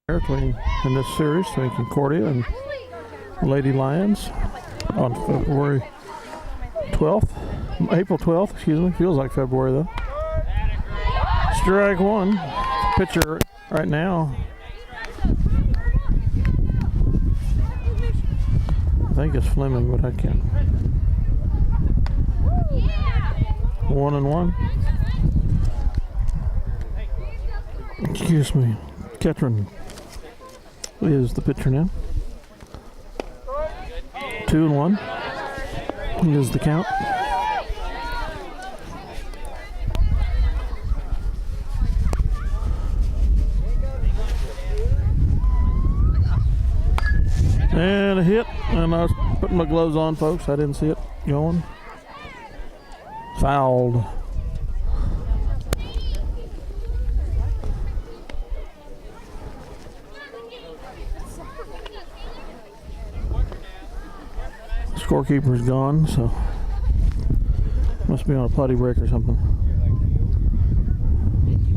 between in this series between Concordia and Lady Lions on February 12th, April 12th, excuse me. Feels like February though. Strike one. Pitcher right now, I think it's Fleming, but I can't. 1-1. Excuse me. Ketron is the pitcher now. 2-1 is the count. And a hit, and I was putting my gloves on, folks. I didn't see it going. Fouled. Scorekeeper's gone, so must be on a putty break or something.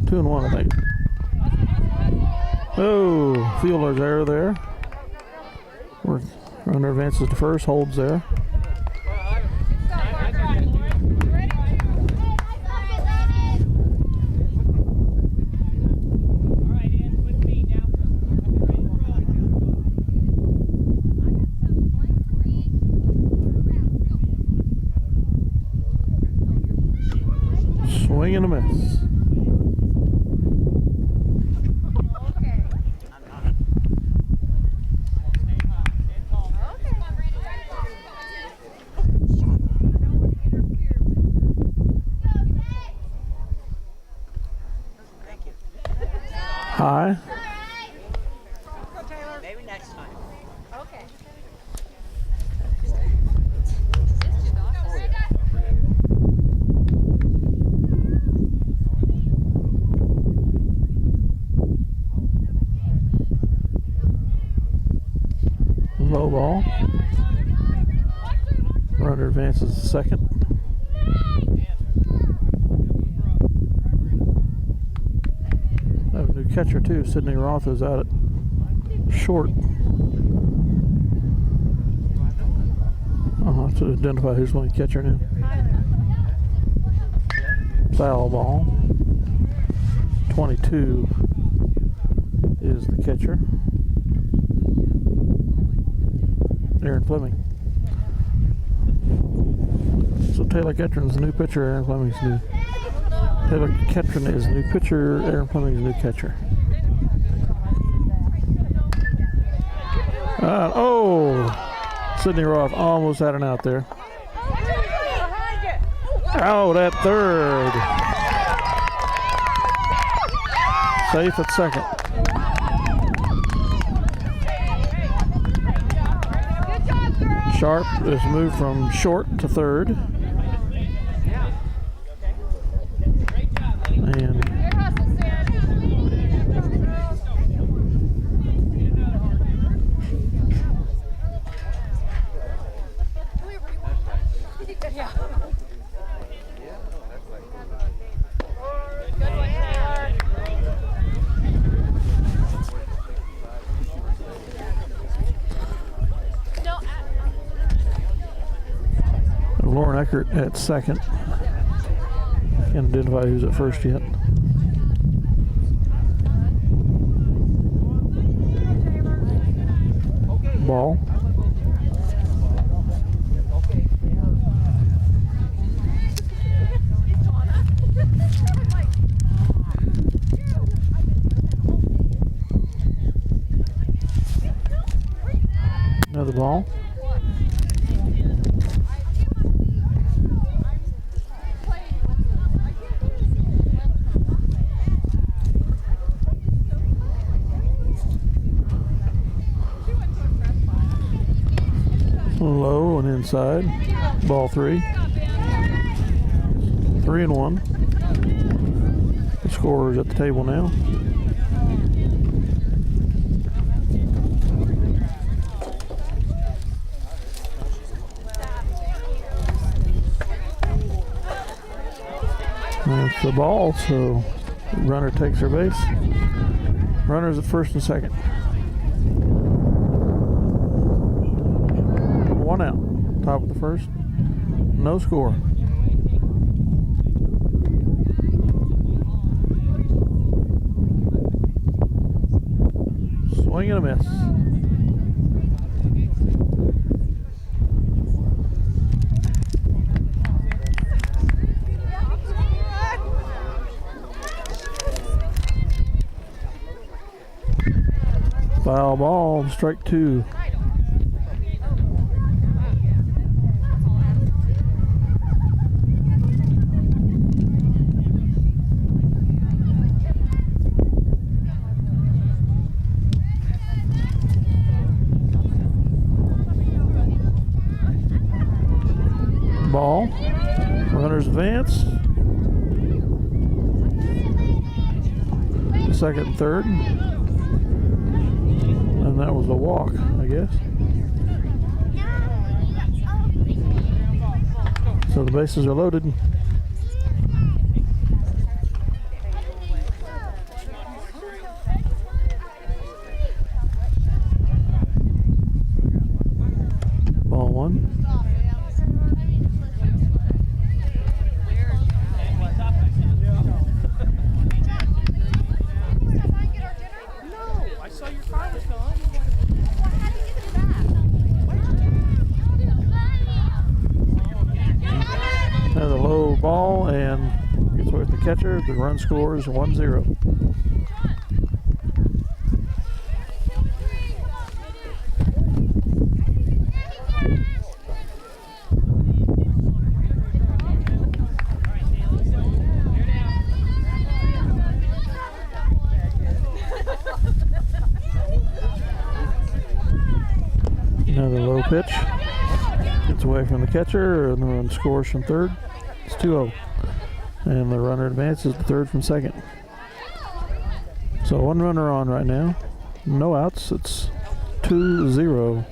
2-1, I think. Oh, fielder's error there. Runner advances to first, holds there. Swing and a miss. High. Maybe next time. Okay. Low ball. Runner advances to second. I have a new catcher too. Sydney Roth is out at short. I'll have to identify who's playing catcher now. Foul ball. 22 is the catcher. Aaron Fleming. So Taylor Ketron's the new pitcher, Aaron Fleming's new. Taylor Ketron is the new pitcher, Aaron Fleming's the new catcher. Sydney Roth almost had an out there. Out at third. Safe at second. Sharp is moved from short to third. And Lauren Eckert at second. Can't identify who's at first yet. Ball. Another ball. Low and inside. Ball 3. 3-1. The scorer is at the table now. That's the ball, so runner takes her base. Runners at first and second. 1 out. Top of the first. No score. Swing and a miss. Foul ball, strike 2. Ball, runners advance. Second and third. And that was a walk, I guess. So the bases are loaded. Ball 1. Another low ball and gets away with the catcher. The run scores 1-0. Another low pitch. Gets away from the catcher, and the run scores from third. It's 2-0. And the runner advances to third from second. So 1 runner on right now. No outs. It's 2-0.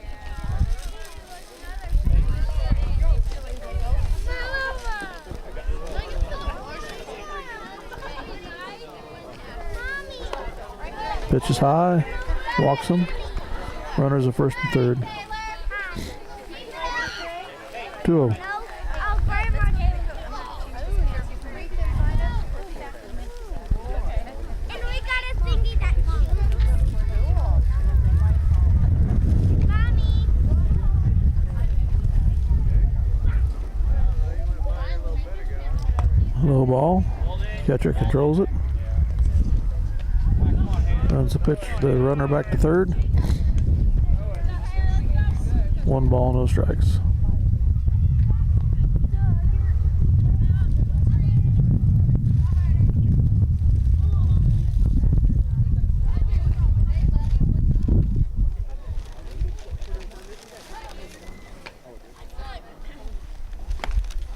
Pitch is high. Walks him. Runners are first and third. 2-0. Low ball. Catcher controls it. Runs the pitch, the runner back to third. 1 ball, no strikes.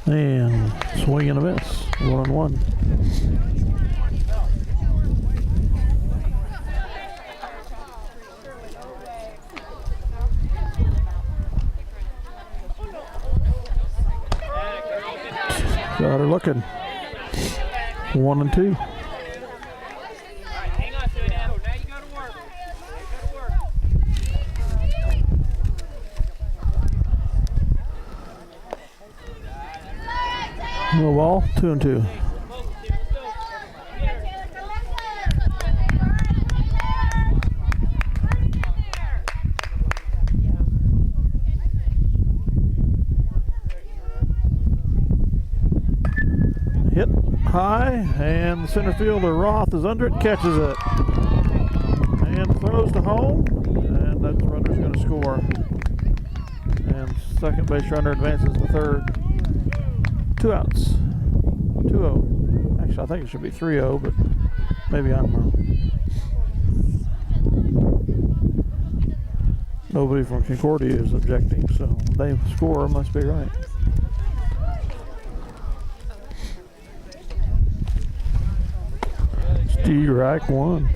And swing and a miss. 1-1. Got her looking. 1-2. Hang on to it, Adam. Now you go to work. No ball. 2-2. Hit high, and the center fielder Roth is under it, catches it, and throws to home, and that runner's going to score. And second base runner advances to third. 2 outs. 2-0. Actually, I think it should be 3-0, but maybe I'm wrong. Nobody from Concordia is objecting, so they score must be right. Rack 1.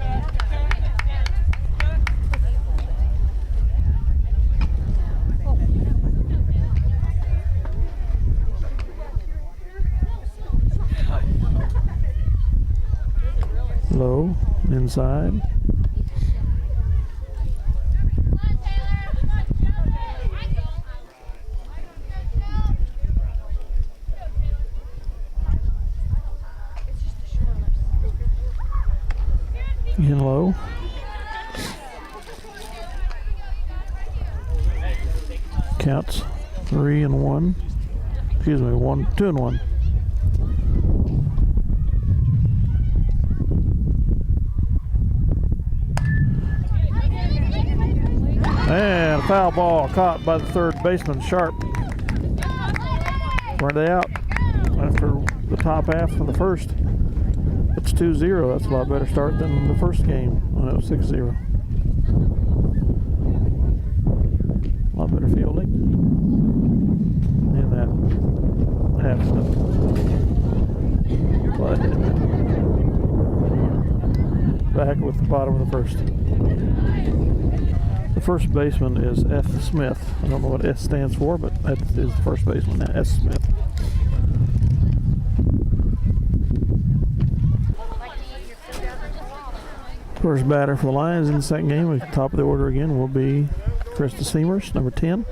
Low, inside. Again low. Counts 3-1. Excuse me, 2-1. And a foul ball caught by the third baseman, Sharp. Were they out after the top half of the first? It's 2-0. That's a lot better start than the first game when it was 6-0. A lot better fielding. And that half step play. Back with the bottom of the first. The first baseman is F. Smith. I don't know what S stands for, but that is the first baseman, S. Smith. First batter for the Lions in the second game, at the top of the order again, will be Krista Seamers, number 10.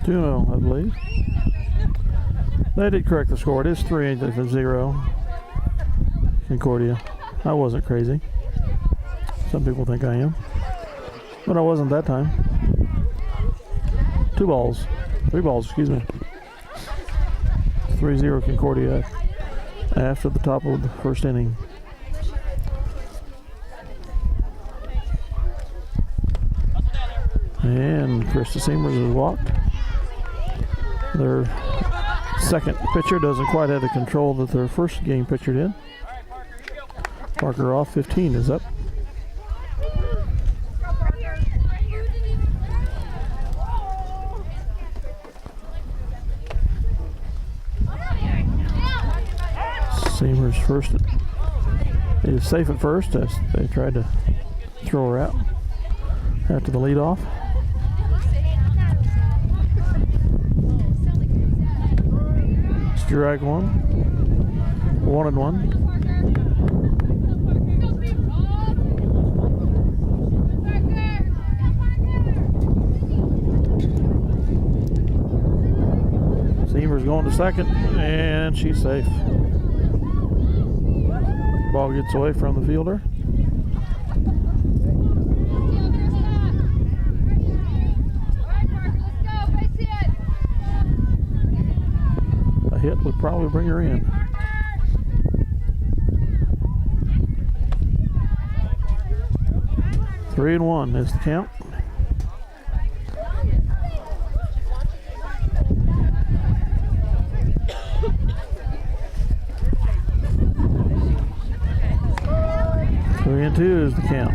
I believe. They did correct the score. It is 3-0. Concordia. I wasn't crazy. Some people think I am. But I wasn't that time. 3 balls, excuse me. 3-0 Concordia after the top of the first inning. And Krista Seamers has walked. Their second pitcher doesn't quite have the control that their first game pitcher did. Parker off, 15 is up. Seamers first. He was safe at first as they tried to throw her out after the leadoff. Strike one. 1-1. Seamer's going to second, and she's safe. Ball gets away from the fielder. A hit would probably bring her in. Three and 1 is the count. Three and 2 is the count.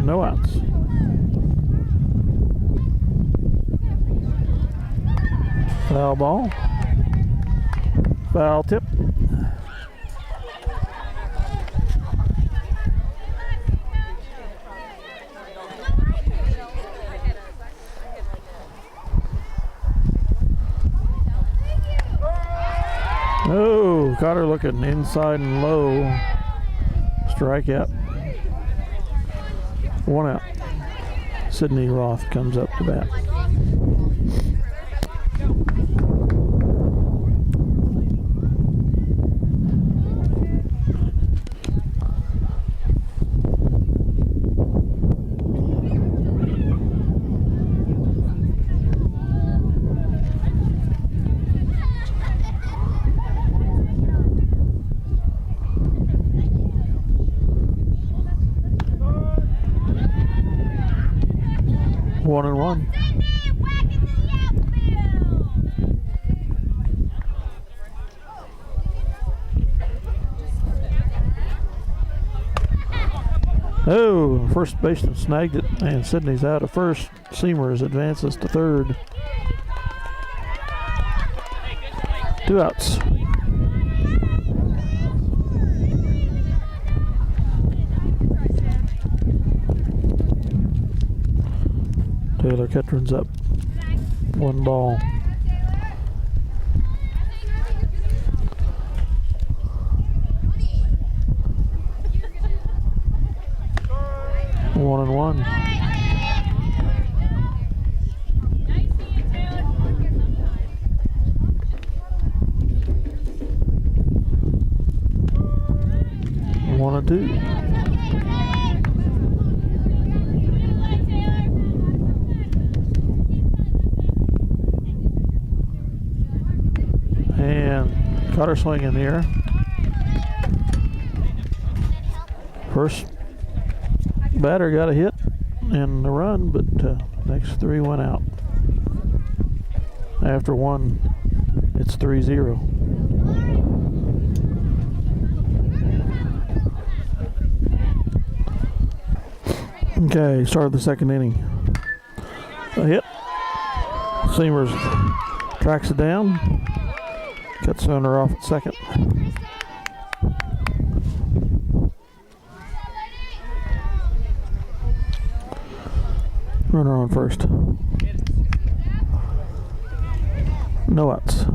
No outs. Foul ball. Foul tip. Oh, caught her looking inside and low. Strikeout. 1 out. Sydney Roth comes up to bat. 1-1. Oh, first baseman snagged it, and Sydney's out of first. Seamers advances to third. 2 outs. Taylor Ketron's up. 1 ball. One and one. One and two. And caught her swing in the air. First batter got a hit and a run, but next 3 went out. After 1, it's 3-0. Okay, start of the second inning. A hit. Seamers tracks it down. Cuts the runner off at second. Runner on first. No outs.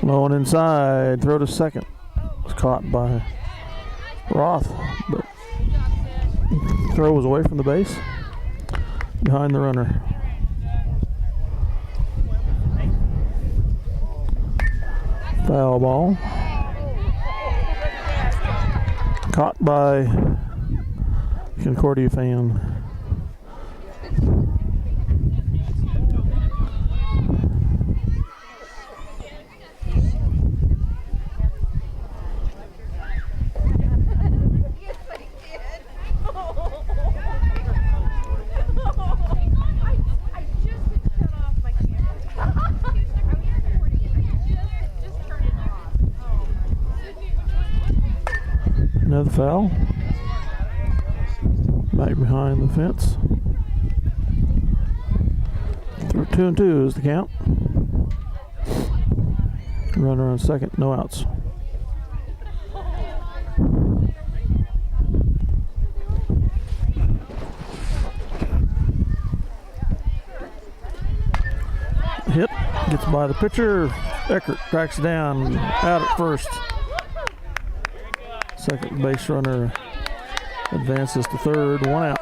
Low and inside. Throw to second. Was caught by Roth, but throw was away from the base. Behind the runner. Foul ball. Caught by Concordia fan. Another foul. Back behind the fence. 2-2 is the count. Runner on second, no outs. Hit, gets by the pitcher. Eckert tracks down, out at first. Second base runner advances to third, 1 out.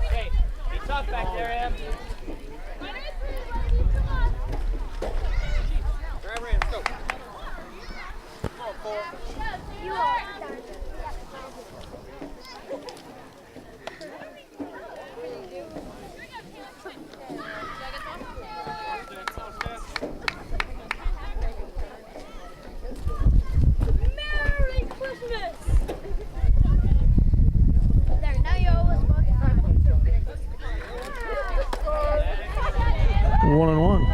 Hey, be tough back there, Em. Driver in, go. Come on, Cole. Merry Christmas! There, now you always walk in front. 1-1.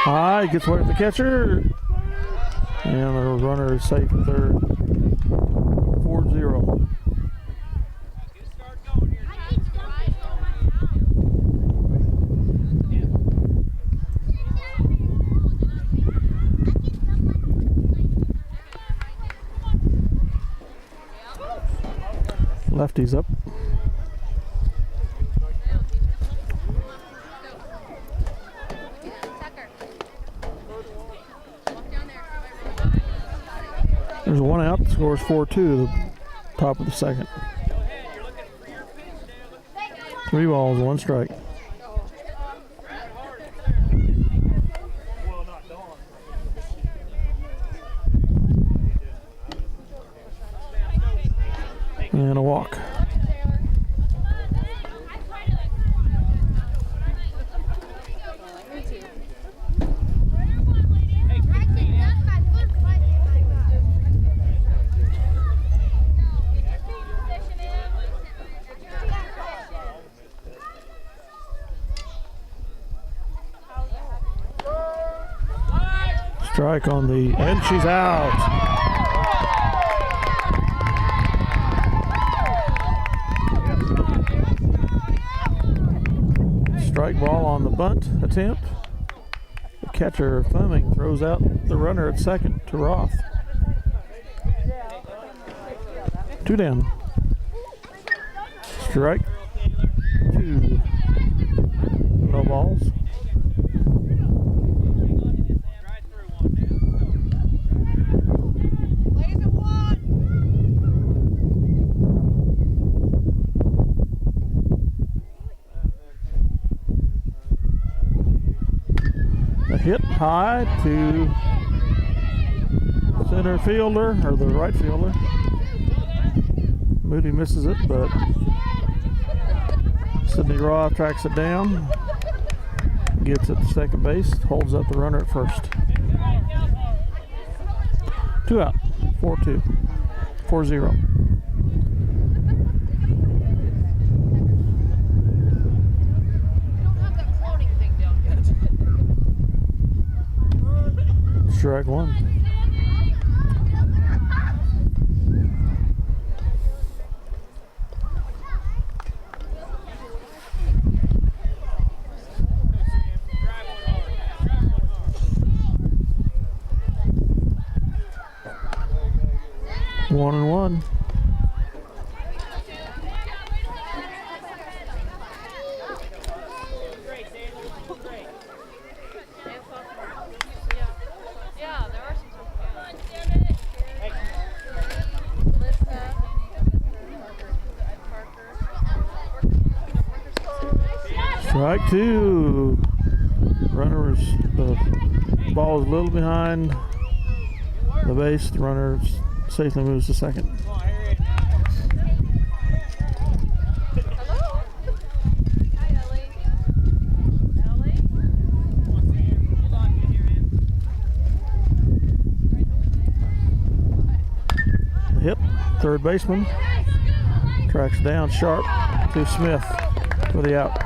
High, gets away with the catcher. And the runner is safe at third. 4-0. Lefty's up. There's 1 out. The score is 4-2. The top of the second. 3 balls, 1 strike. And a walk. Strike on the, and she's out. Strike ball on the bunt attempt. The catcher, Fleming, throws out the runner at second to Roth. 2 down. Strike 2. No balls. A hit high to center fielder, or the right fielder. Moody misses it, but Sidney Roth tracks it down, gets it to second base, holds up the runner at first. 2 out, 4-2, 4-0. Strike 1. One and one. Strike 2. Runners, the ball is a little behind the base. The runner safely moves to second. Hit, third baseman. Tracks down sharp to Smith for the out.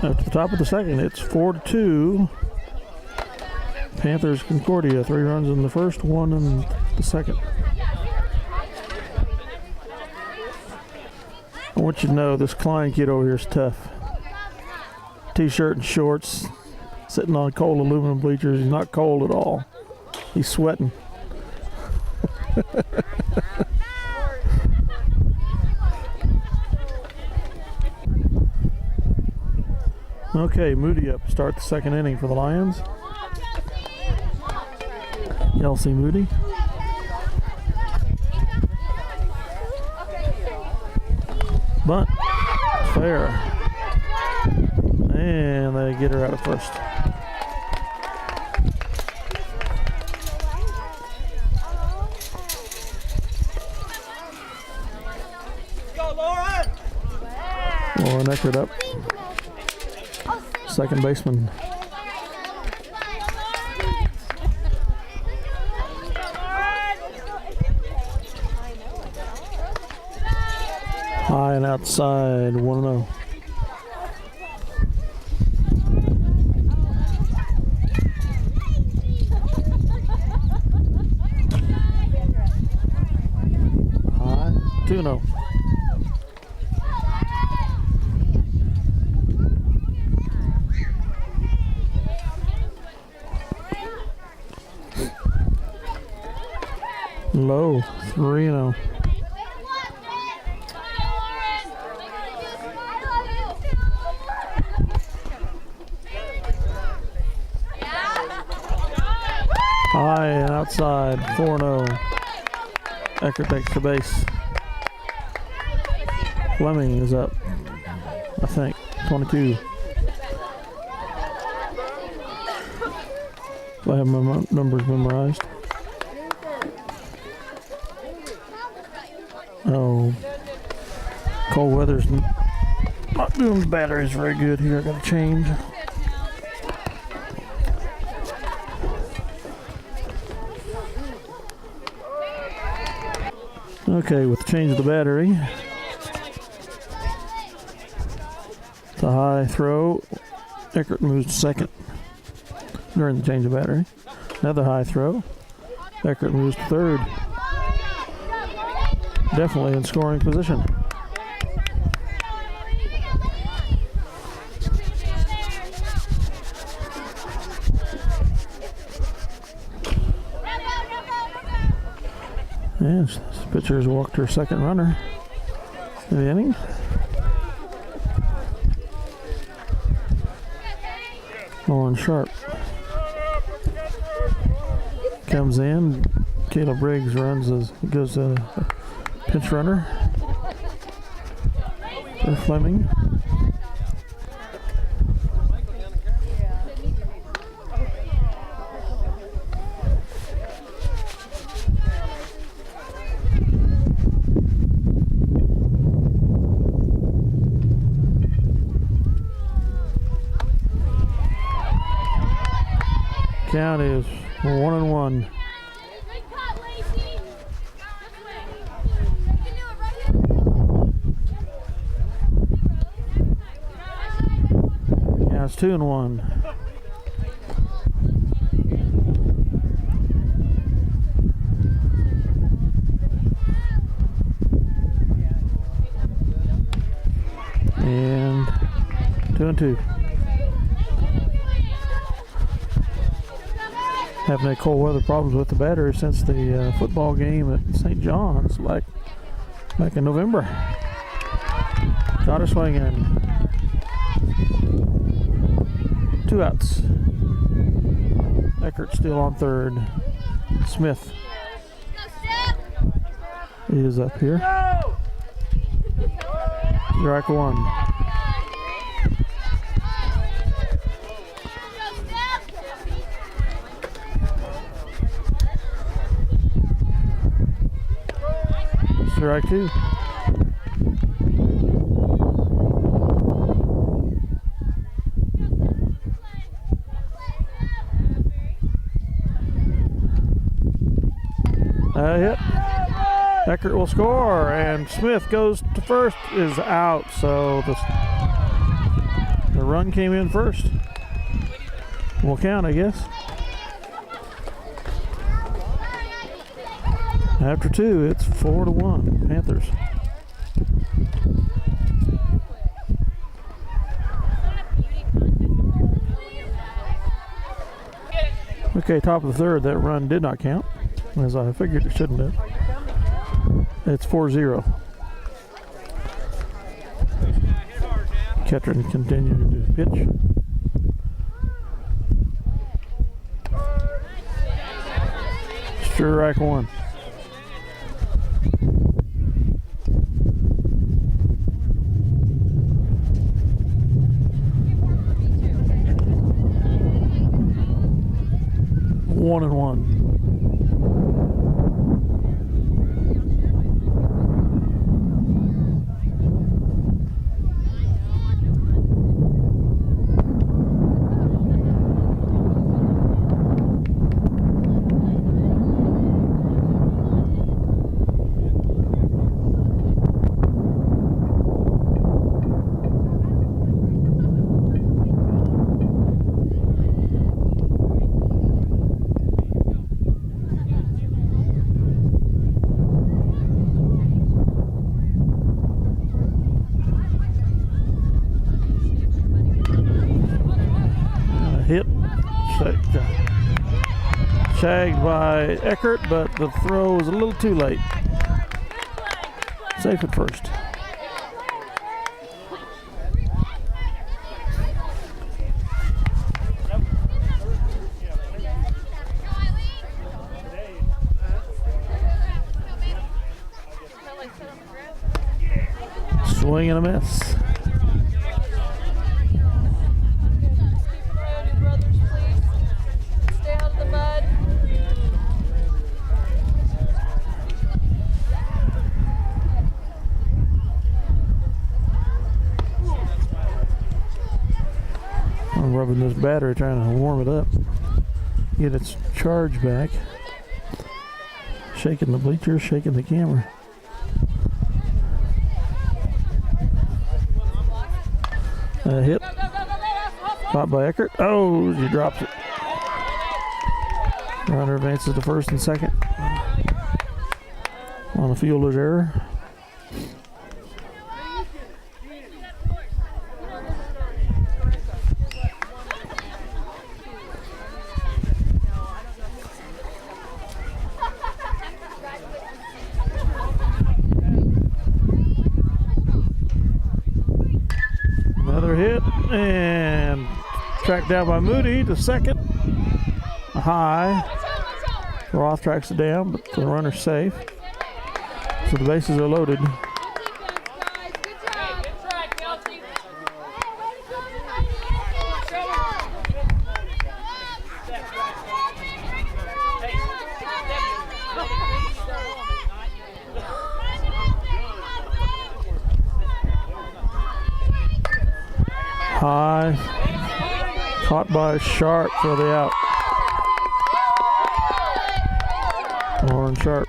At the top of the second, it's 4-2. Panthers Concordia, 3 runs in the first, 1 in the second. I want you to know this Klein kid over here is tough. T-shirt and shorts, sitting on cold aluminum bleachers. He's not cold at all. He's sweating. Okay, Moody up to start the second inning for the Lions. Kelsey Moody. Bunt. Fair. And they get her out of first. Go, Lauren! Lauren Eckert up. Second baseman. High and outside, 1-0. High, 2-0. Low, 3-0. High and outside, 4-0. Eckert takes the base. Fleming is up, I think, 22. I have my numbers memorized. Oh, cold weather's not doing the batteries very good here. I gotta change. Okay, with the change of the battery, the high throw, Eckert moves to second during the change of battery. Another high throw, Eckert moves to third. Definitely in scoring position. And this pitcher has walked her second runner in the inning. Lauren Sharp comes in. Kayla Briggs goes to pinch runner for Fleming. Count is 1-1. Yeah, it's 2-1. And 2-2. Having had cold weather problems with the battery since the football game at St. John's, like back in November. Got her swinging. 2 outs. Eckert still on third. Smith is up here. Strike one. Strike two. Hit. Eckert will score, and Smith goes to first, is out, so the run came in first. Will count, I guess. After 2, it's 4-1, Panthers. Okay, top of the third, that run did not count, as I figured it shouldn't have. It's 4-0. Catcher continuing to pitch. Strike one. One and one. Hit, shagged by Eckert, but the throw was a little too late. Safe at first. Swing and a miss. I'm rubbing this battery, trying to warm it up, get its charge back. Shaking the bleachers, shaking the camera. Hit. Caught by Eckert. Oh, she drops it. Runner advances to first and second on a fielder's error. Another hit and tracked down by Moody to second. A high. Roth tracks it down, but the runner's safe. So the bases are loaded. High. Caught by Sharp for the out. Lauren Sharp.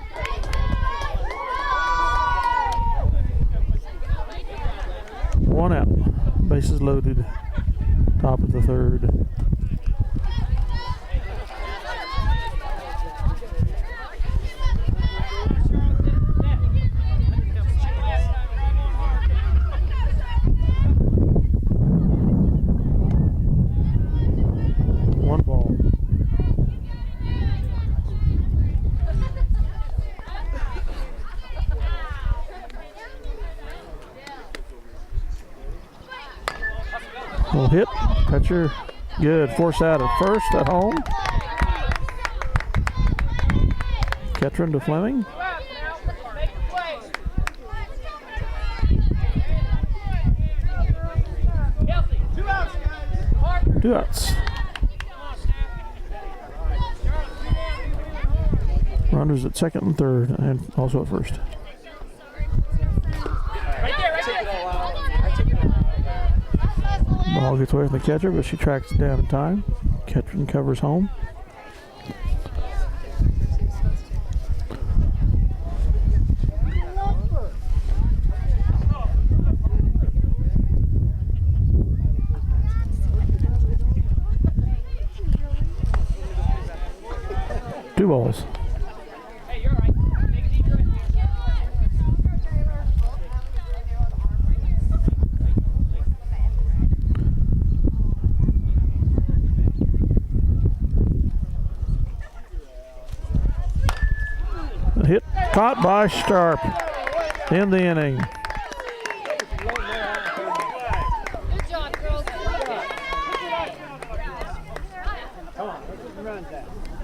One out. Bases loaded. Top of the third. One ball. Well hit, catcher, good. Force out at first at home. Catcher into Fleming. Two outs. Runners at second and third, and also at first. Ball gets away from the catcher, but she tracks it down in time. Catcher and covers home. Two balls. Hit caught by Sharp in the inning. Good job, girls.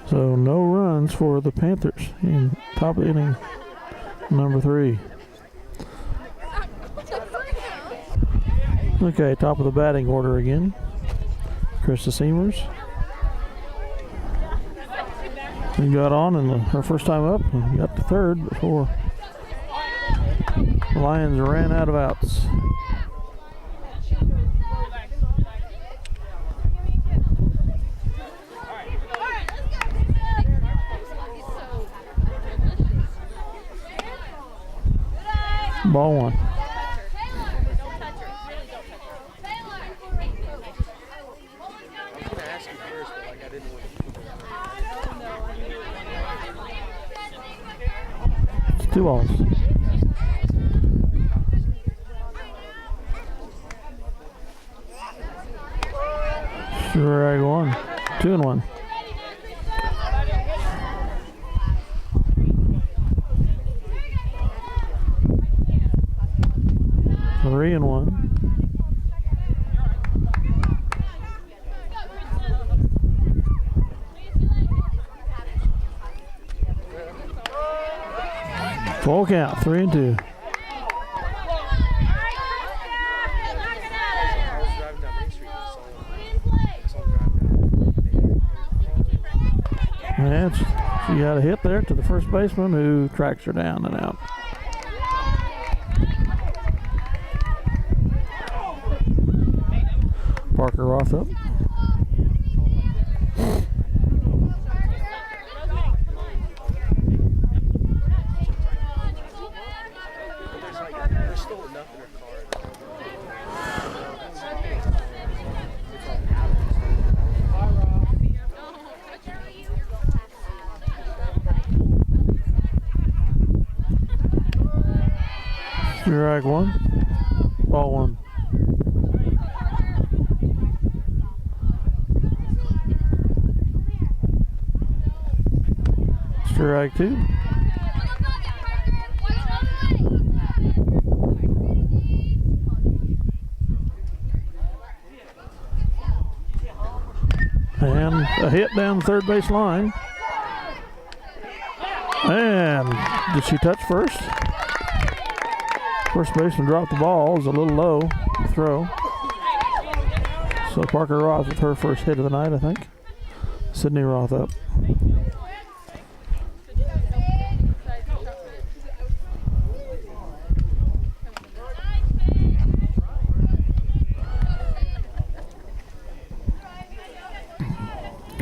So no runs for the Panthers in top of inning number 3. Okay, top of the batting order again. Krista Seamers. We got on in her first time up and got to third before the Lions ran out of outs. Ball one. It's 2 balls. Strike one. 2-1. Three and 1. Full count, 3 and 2. And she got a hit there to the first baseman who tracks her down and out. Parker Roth up. Strike one. Ball one. Strike two. And a hit down the third base line. And did she touch first? First baseman dropped the ball. It was a little low throw. So Parker Roth with her first hit of the night, I think. Sydney Roth up.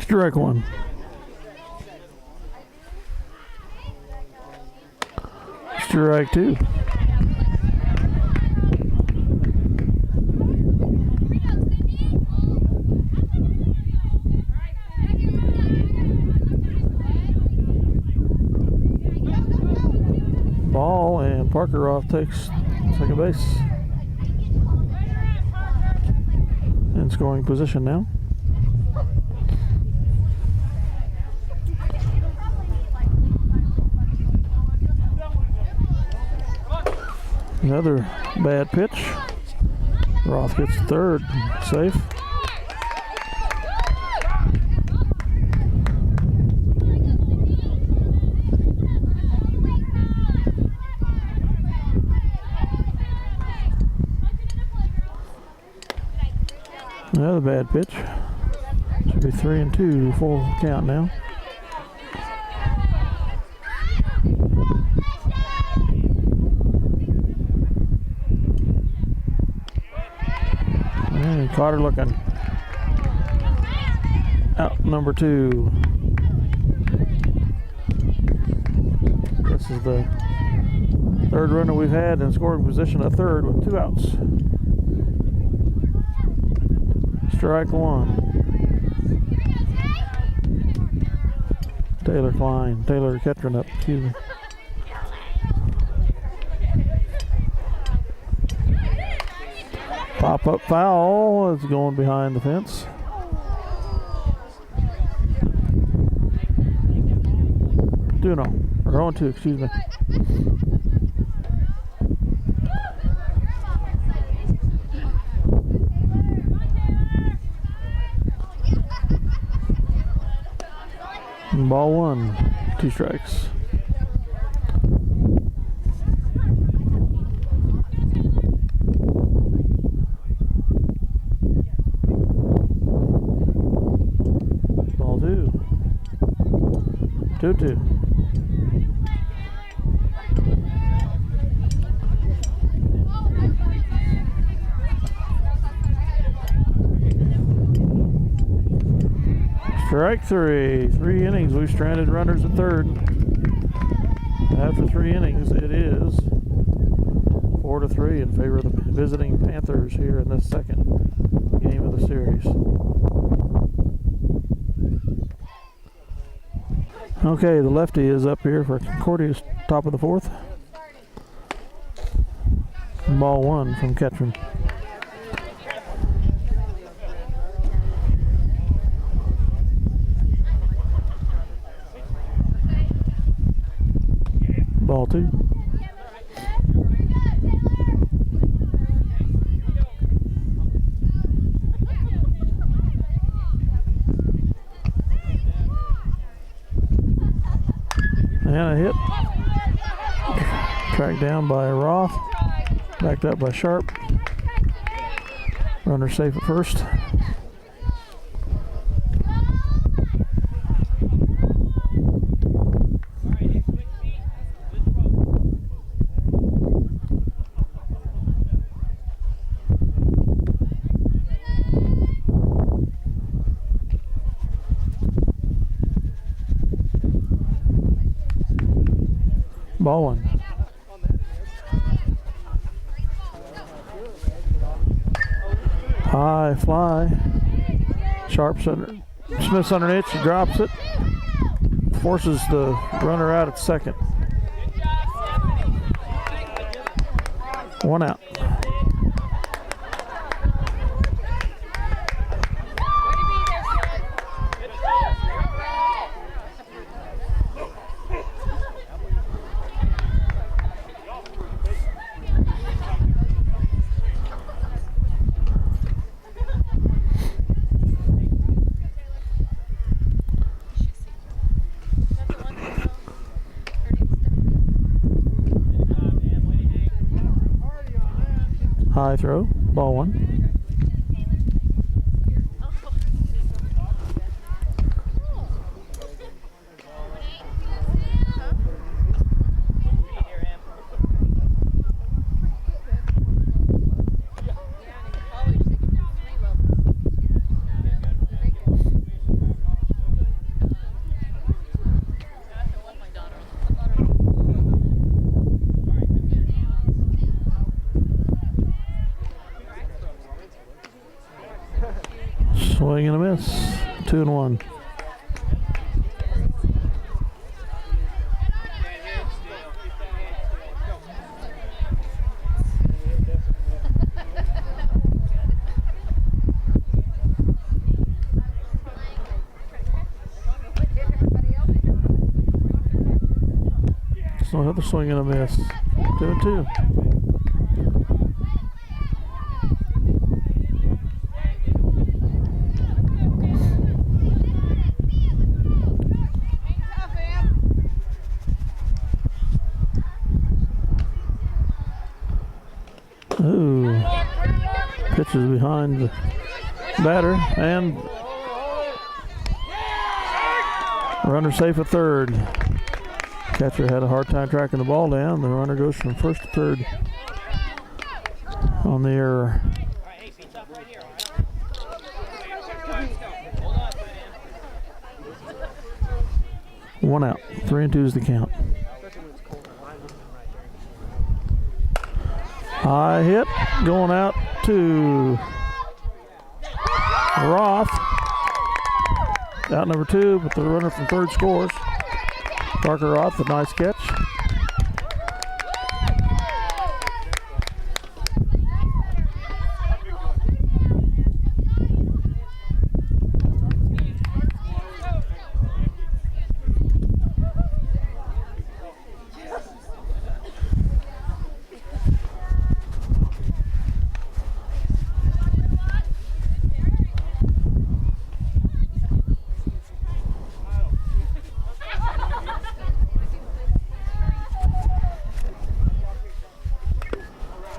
Strike one. Strike two. Ball, and Parker Roth takes second base. In scoring position now. Another bad pitch. Roth gets third, safe. Another bad pitch. Should be 3-2, full count now. And Carter looking. Out number two. This is the third runner we've had in scoring position, a third with 2 outs. Strike one. Taylor Ketron up, excuse me. Pop-up foul is going behind the fence. Or 0-2, excuse me. Ball one, 2 strikes. Ball two, 2-2. Strike three. 3 innings. We've stranded runners at third. After 3 innings, it is 4-3 in favor of the visiting Panthers here in this second game of the series. Okay, the lefty is up here for Concordia's top of the fourth. Ball one from Ketron. Ball two. And a hit. Tracked down by Roth. Backed up by Sharp. Runner safe at first. Ball one. High fly. Sharp's under. Smith's underneath. She drops it. Forces the runner out at second. One out. High throw, ball one. Swing and a miss. 2-1. So another swing and a miss. 2-2. Ooh, pitches behind the batter, and runner safe at third. Catcher had a hard time tracking the ball down. The runner goes from first to third on the error. One out. 3-2 is the count. High hit, going out to Roth. Out number 2, but the runner from third scores. Parker Roth, a nice catch.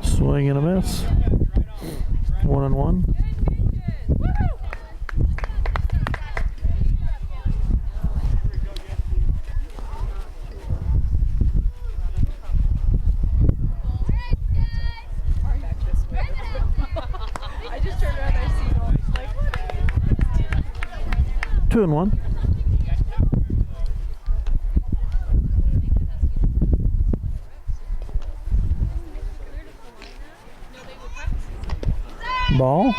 Swing and a miss. 1-1. I just turned around and I see all like 2-1. Ball.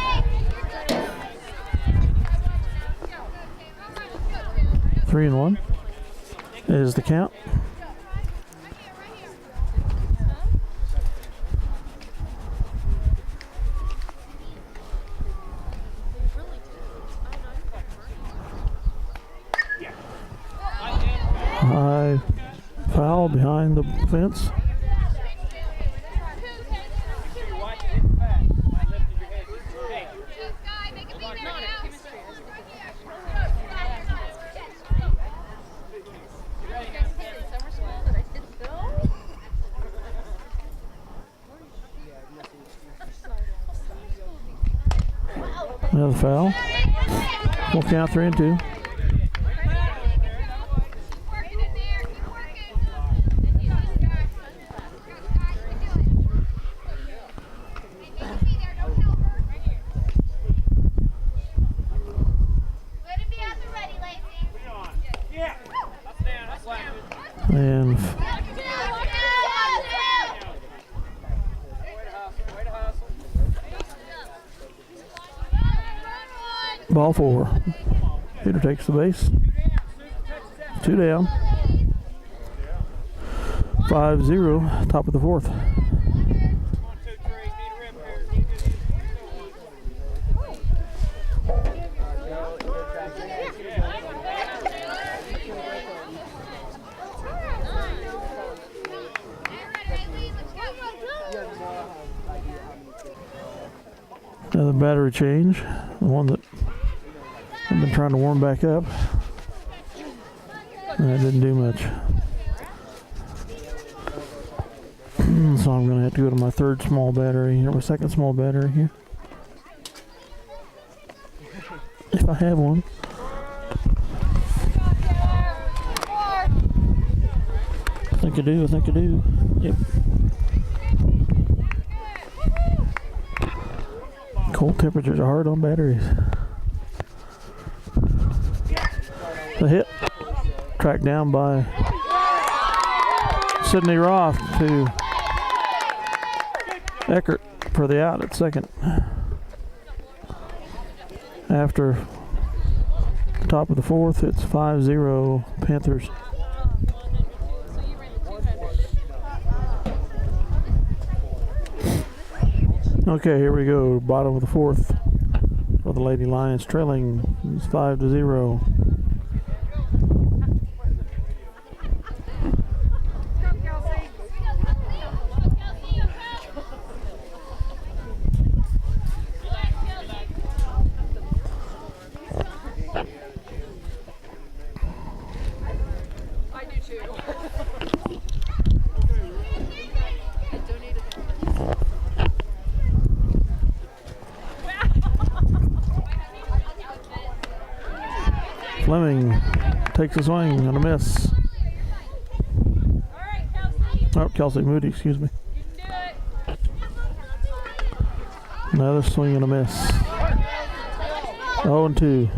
3-1 is the count. High foul behind the fence. Another foul. We'll count 3-2. And ball 4. Hitter takes the base. 2 down. 5-0, top of the 4th. Another battery change, the one that I've been trying to warm back up. And that didn't do much. So I'm going to have to go to my third small battery, or my second small battery here. If I have one. I think I do. Yep. Cold temperatures are hard on batteries. The hit, tracked down by Sydney Roth to Eckert for the out at second. After the top of the fourth, it's 5-0 Panthers. Okay, here we go. Bottom of the fourth for the Lady Lions, trailing. It's 5-0. Fleming takes a swing and a miss. Oh, Kelsey Moody, excuse me. Another swing and a miss. 0-2.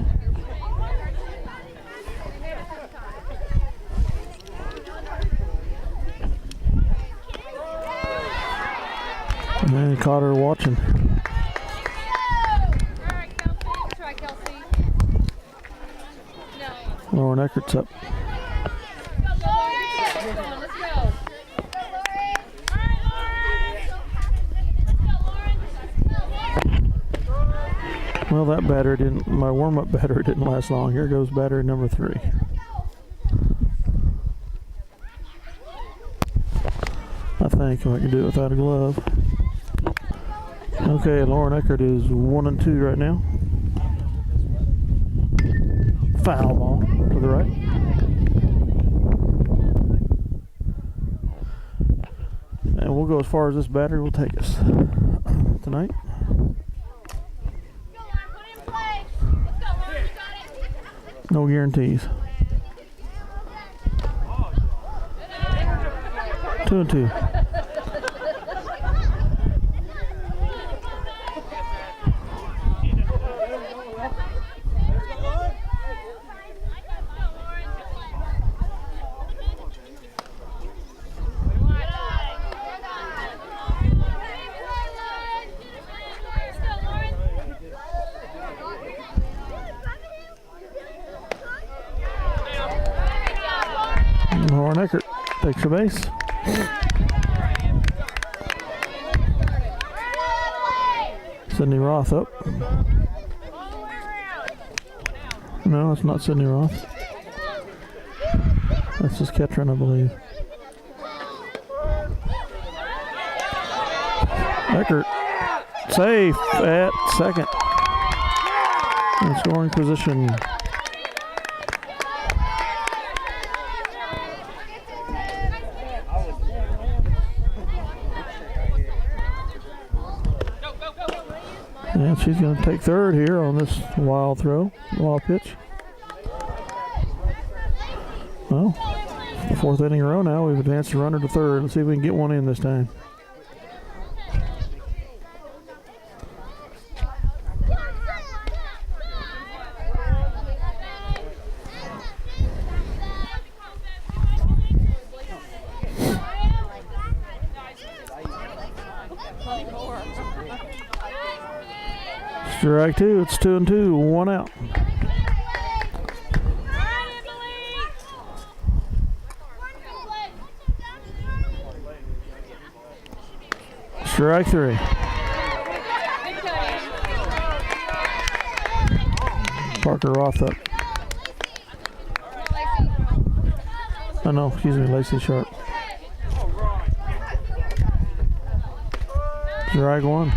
And then he caught her watching. Lauren Eckert's up. Well, that battery didn't, my warm-up battery didn't last long. Here goes battery number 3. I think I can do it without a glove. Okay, Lauren Eckert is 1-2 right now. Foul ball to the right. And we'll go as far as this battery will take us tonight. No guarantees. 2-2. Lauren Eckert takes her base. Sydney Roth up. No, it's not Sydney Roth. That's his catcher, I believe. Eckert safe at second. In scoring position. And she's going to take third here on this wild throw, wild pitch. Well, the fourth inning in a row now. We've advanced the runner to third. Let's see if we can get one in this time. Strike two. It's 2-2. 1 out. Strike 3. Parker Roth up. Oh no, excuse me, Lacey Sharp. Strike 1.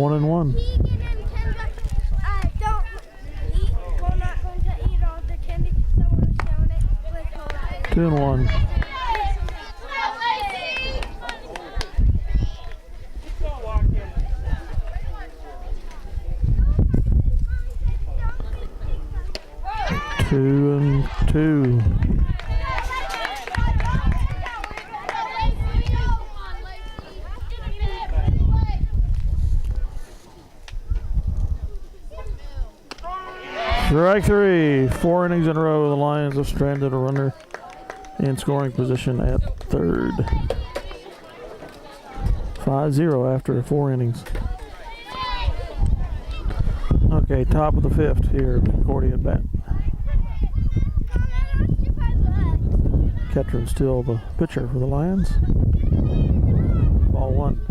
1-1. Keegan and Kendra don't eat. We're not going to eat all the candy, so we're showing it with her. 2-1. Two and two. Strike three. 4 innings in a row. The Lions have stranded a runner in scoring position at third. 5-0 after 4 innings. Okay, top of the 5th here. Concordia at bat. Ketron's still the pitcher for the Lions. Ball 1.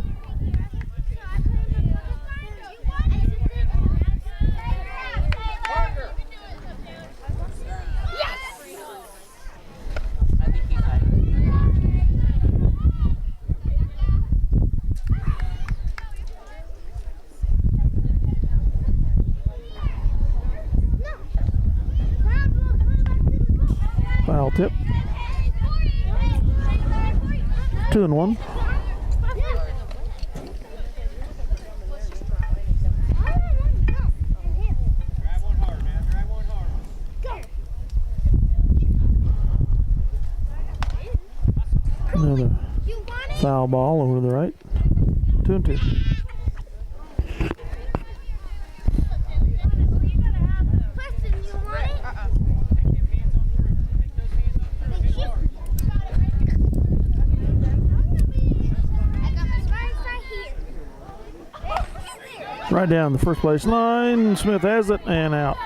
Foul tip. 2-1. Another foul ball over to the right. 2-2. Right down the first place line. Smith has it and out.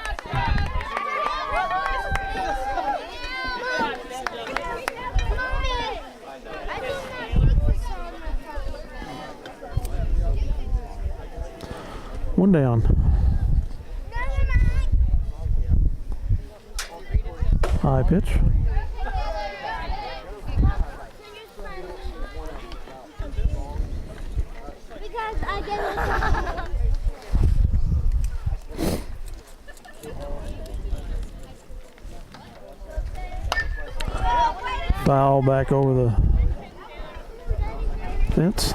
One down. High pitch. Because I get Foul back over the fence.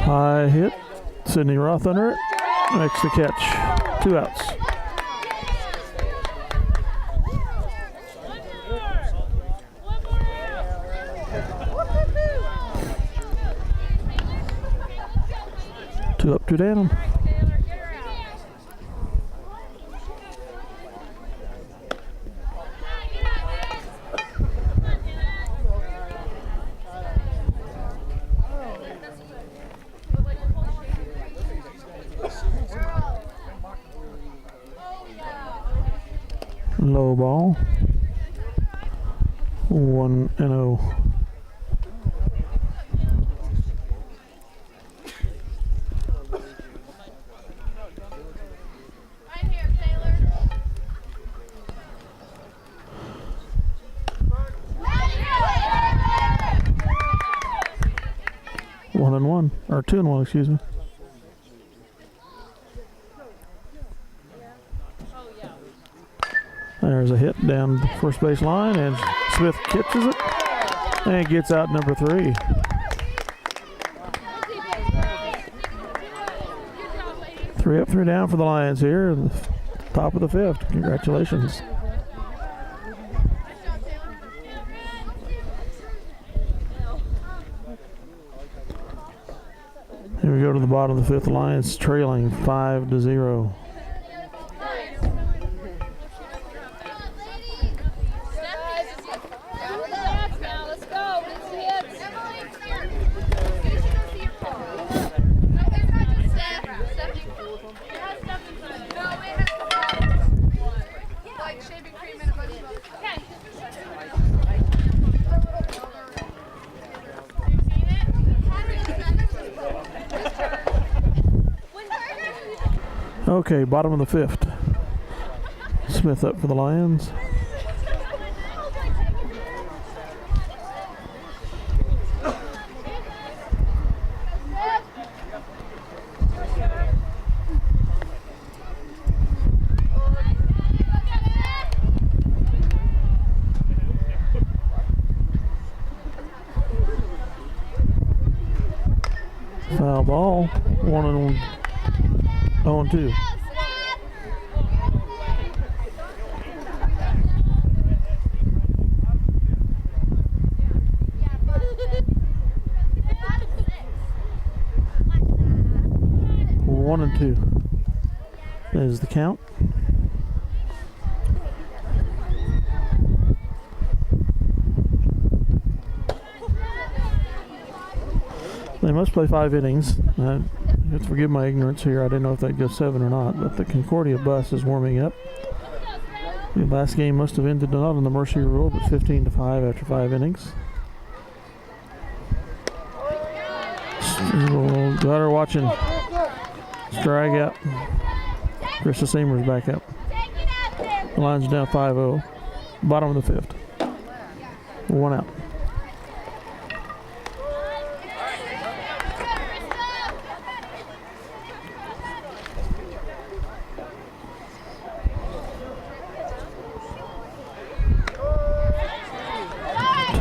High hit. Sydney Roth under it. Makes the catch. 2 outs. Two up, 2 down. Low ball. 1-0. Right here, Taylor. 1-1 or 2-1, excuse me. There's a hit down the first base line, and Smith catches it and gets out number 3. Three up, 3 down for the Lions here, at the top of the 5th. Congratulations. Here we go to the bottom of the 5th. Lions trailing 5-0. Okay, bottom of the 5th. Smith up for the Lions. Foul ball. 1-2. One and two is the count. They must play 5 innings. You have to forgive my ignorance here. I didn't know if they'd go 7 or not, but the Concordia bus is warming up. The last game must have ended not on the mercy rule, but 15-5 after 5 innings. Got her watching. Strike out. Krista Seamer's back up. The line's down 5-0. Bottom of the 5th. 1 out.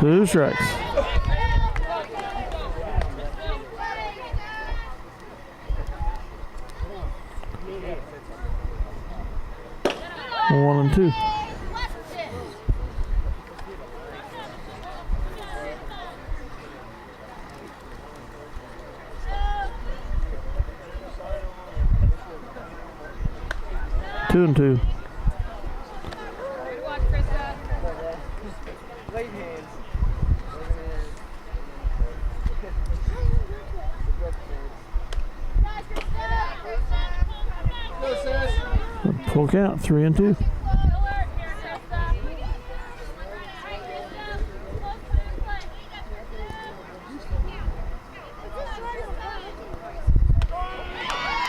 Two strikes. One and two. Two and two. Full count, 3 and 2.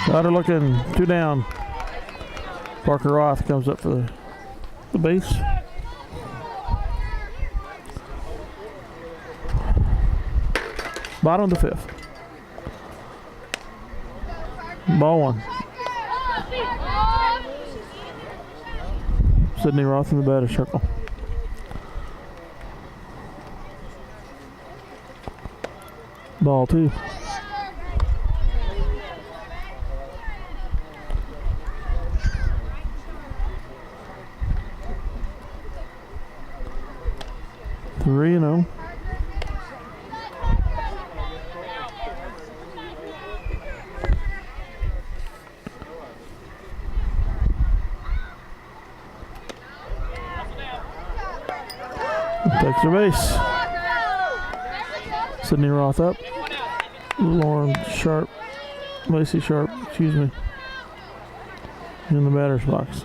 Got her looking, 2 down. Parker Roth comes up for the base. Bottom of the 5th. Ball 1. Sydney Roth in the batter circle. Ball 2. Three and 0. Takes her base. Sydney Roth up. Lauren Sharp, Lacey Sharp, excuse me, in the batter's box.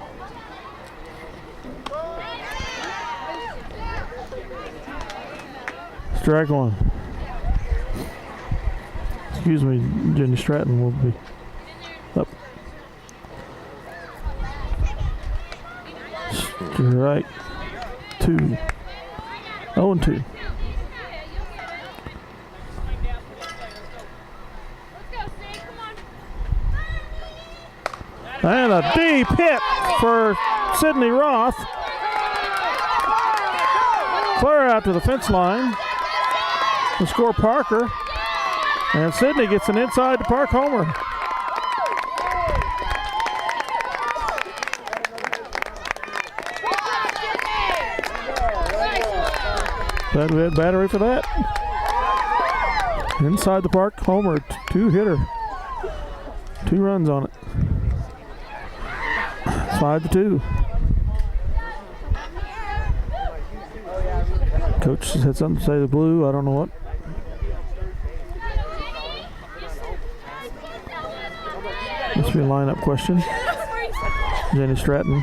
Strike 1. Excuse me, Jenny Stratton will be up. Strike 2. 0 and 2. And a deep hit for Sydney Roth. Clear out to the fence line to score Parker. And Sydney gets an inside the park homer. Glad we had battery for that. Inside the park homer, 2-hitter. 2 runs on it. 5-2. Coach had something to say to Blue. I don't know what. Must be a lineup question. Jenny Stratton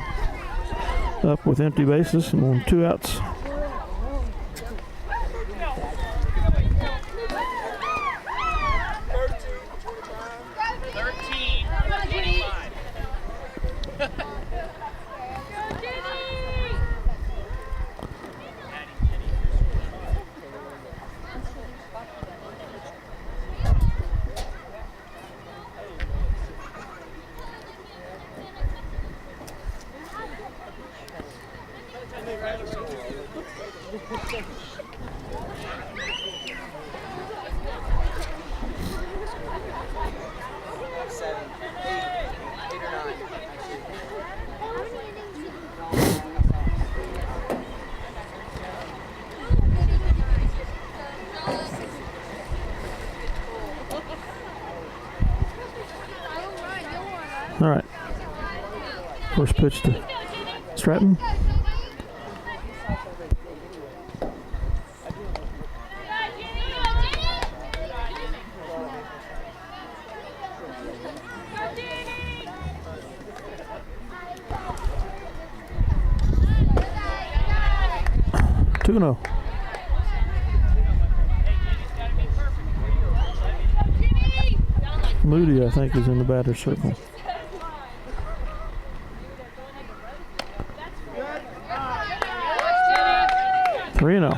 up with empty bases and on 2 outs. Seven, eight or nine. All right. First pitch to Stratton. Two no. Moody, I think, is in the batter's circle. Three no.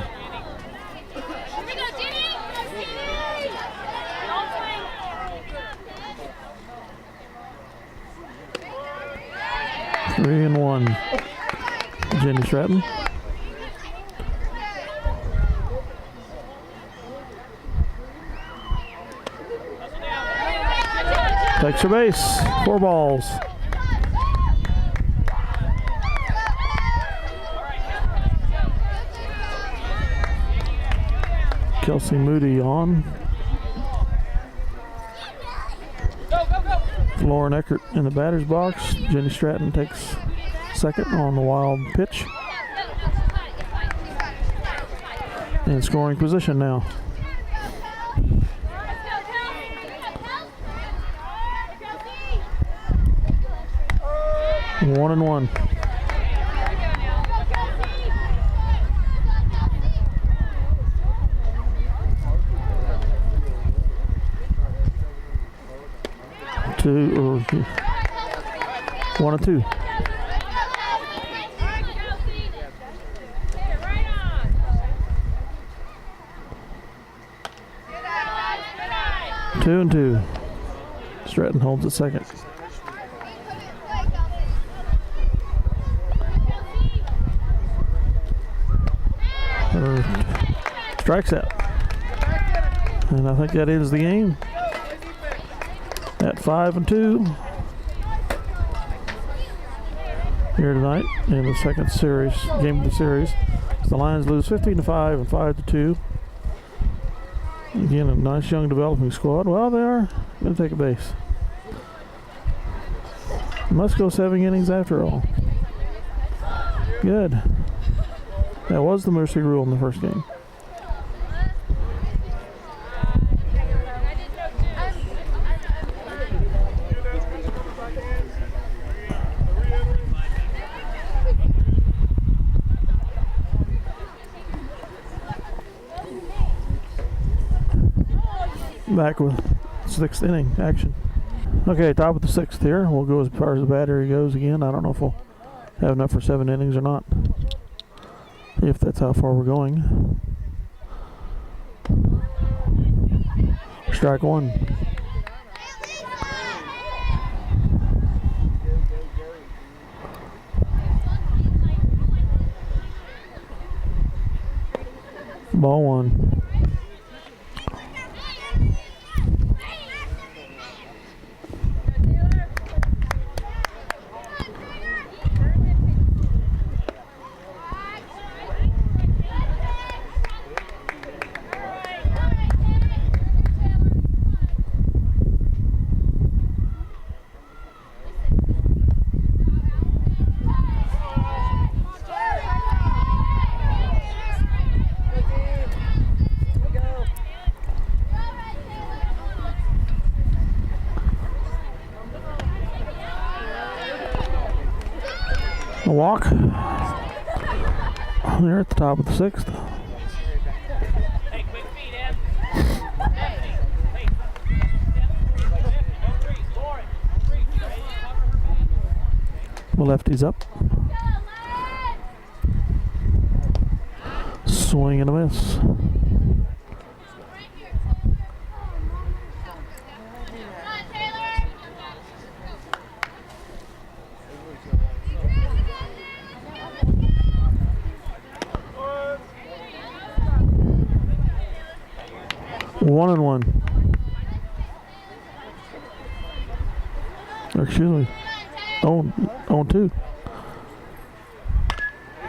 Three and one. Jenny Stratton. Takes her base. 4 balls. Kelsey Moody on. Lauren Eckert in the batter's box. Jenny Stratton takes second on the wild pitch. In scoring position now. 1-1. Two or 1-2. Two and two. Stratton holds it second. Strikes out. And I think that ends the game at 5-2 here tonight in the second series game of the series. The Lions lose 15-5 and 5-2. Again, a nice young developing squad. Well, they are going to take a base. Must go 7 innings after all. Good. That was the mercy rule in the first game. Back with 6th inning action. Okay, top of the 6th here. We'll go as far as the battery goes again. I don't know if we'll have enough for 7 innings or not. If that's how far we're going. Strike one. Ball one. A walk. They're at the top of the 6th. Hey, quick feet, Ed. The lefty's up. Swing and a miss. 1-1. Or excuse me. 0-2.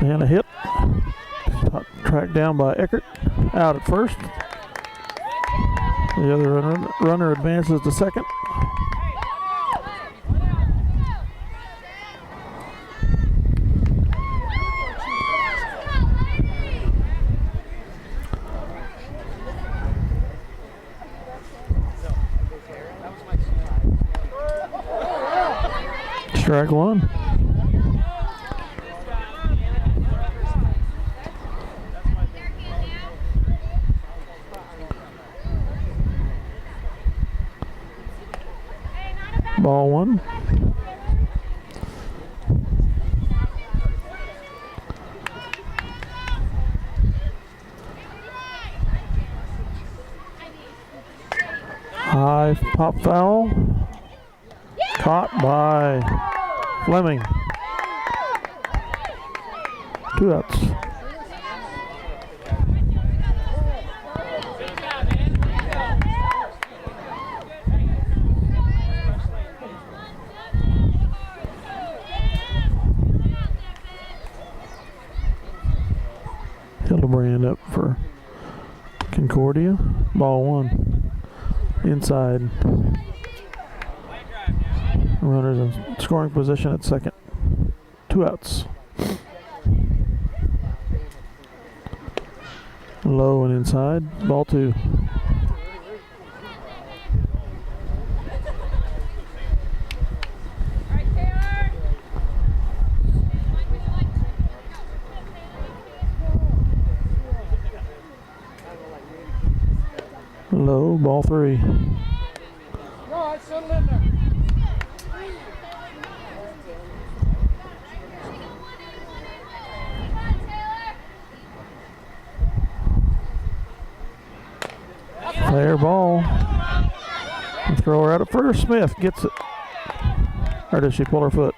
And a hit. Tracked down by Eckert. Out at first. The other runner advances to second. Strike one. Ball one. High pop foul. Caught by Fleming. 2 outs. Hildebrand up for Concordia. Ball one. Inside. Runners in scoring position at second. 2 outs. Low and inside. Ball two. Low, ball three. No, it's settled in there. Fair ball. The thrower out at first. Smith gets it. Or does she pull her foot?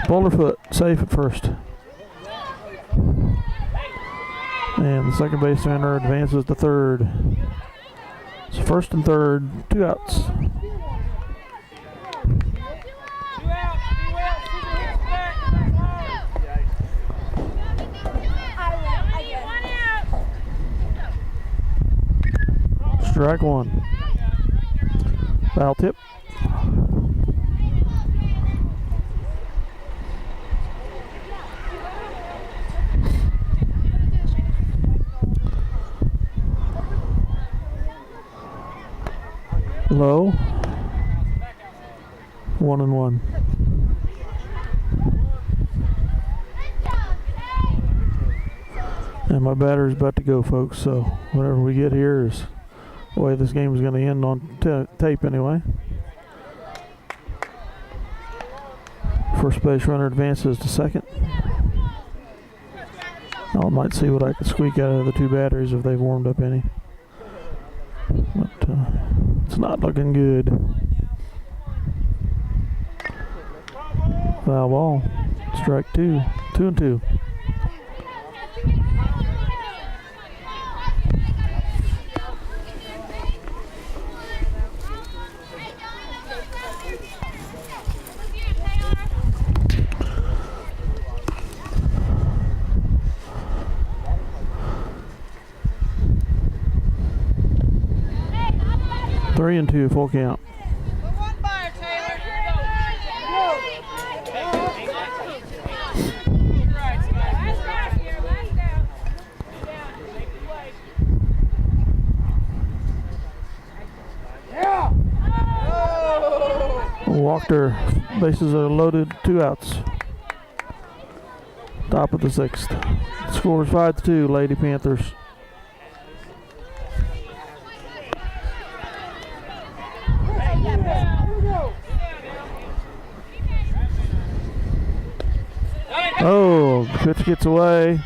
Pull her foot. Safe at first. And the second base runner advances to third. It's first and third. 2 outs. Strike one. Foul tip. Low. 1-1. And my batter's about to go, folks, so whatever we get here is the way this game is going to end on tape anyway. First base runner advances to second. I might see what I can squeak out of the two batteries if they've warmed up any. But it's not looking good. Foul ball. Strike two. 2-2. Three and two, full count. Walked her. Bases are loaded. 2 outs. Top of the sixth. Score is 5-2, Lady Panthers. Oh, pitch gets away.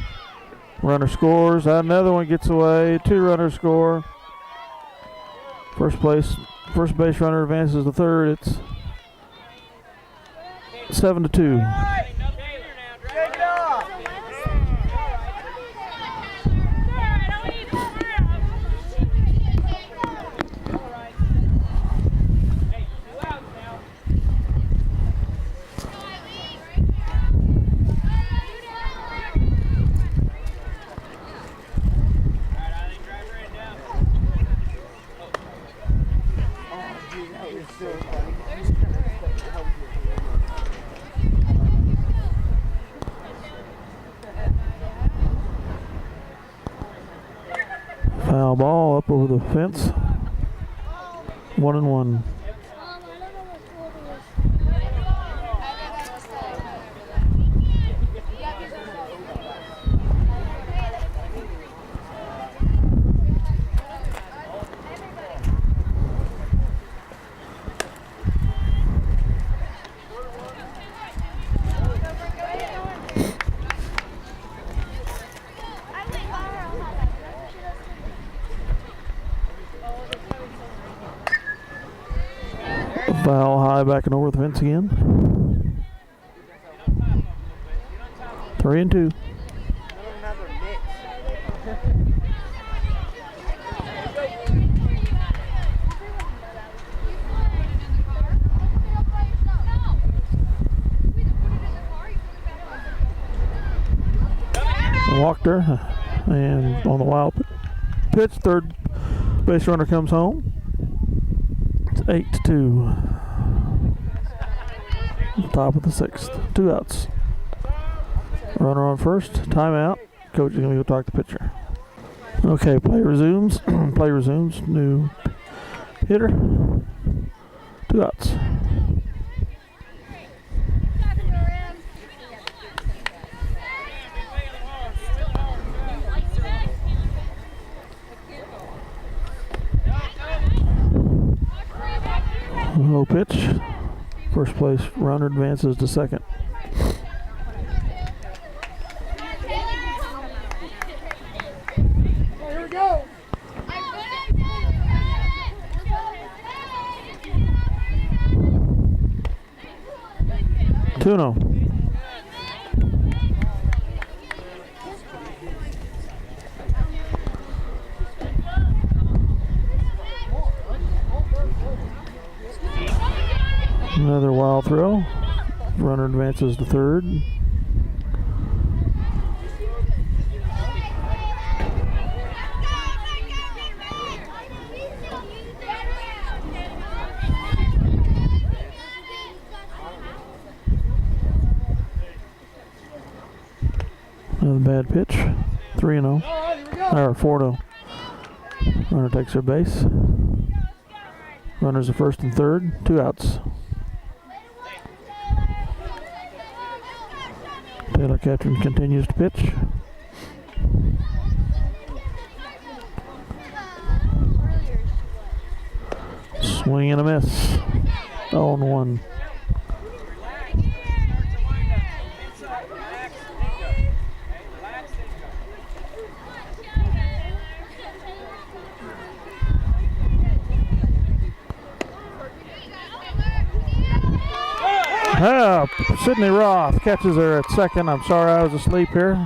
Runner scores. Another one gets away. 2 runners score. First base runner advances to third. It's 7-2. Foul ball up over the fence. 1-1. I don't know what score it is. I went by her on that. Foul high back and over the fence again. 3-2. Walked her, and on the wild pitch, third base runner comes home. It's 8-2. Top of the sixth. 2 outs. Runner on first. Timeout. Coach is going to go talk to the pitcher. Okay, play resumes. Play resumes. New hitter. 2 outs. Low pitch. First place runner advances to second. Here we go. 2-0. Another wild throw. Runner advances to third. Another bad pitch. 3-0. Or 4-0. Runner takes their base. Runners at first and third. 2 outs. Taylor Catron continues to pitch. Swing and a miss. 0-1. Sydney Roth catches her at second. I'm sorry I was asleep here.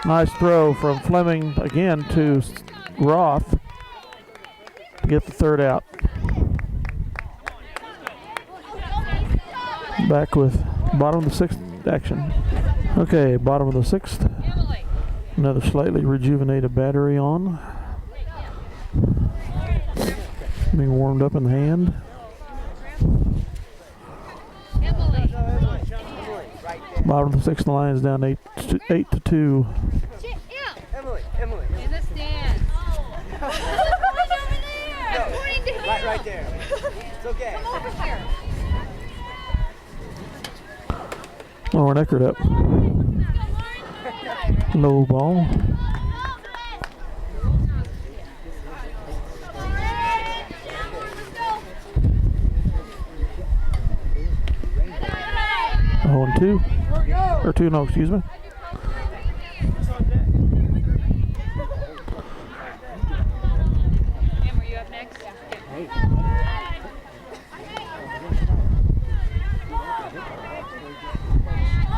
Nice throw from Fleming again to Roth to get the third out. Back with bottom of the sixth action. Okay, bottom of the sixth. Another slightly rejuvenated battery on. Being warmed up in the hand. Bottom of the sixth, line is down 8-2. Emily. In the stands. Right there. It's okay. Come over here. Lauren Eckert up. Low ball. Oh, and 2. Or 2, no, excuse me. Em, were you up next?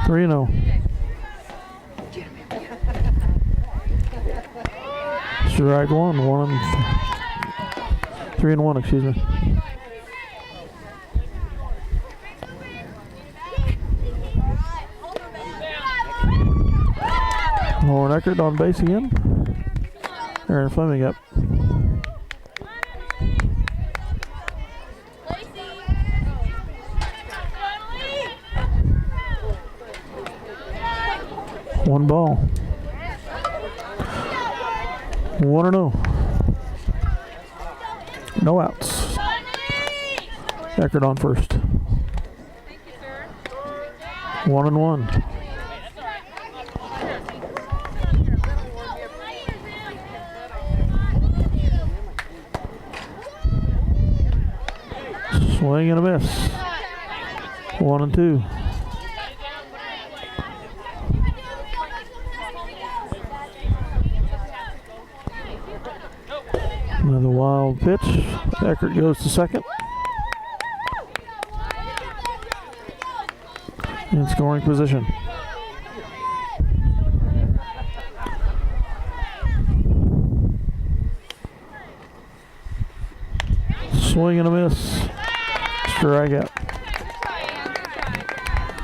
3-0. Strike 1, 3-1, excuse me. Lauren Eckert on base again. Aaron Fleming up. One ball. 1-0. No outs. Eckert on first. 1-1. Swing and a miss. 1-2. Another wild pitch. Eckert goes to second. In scoring position. Swing and a miss. Strikeout.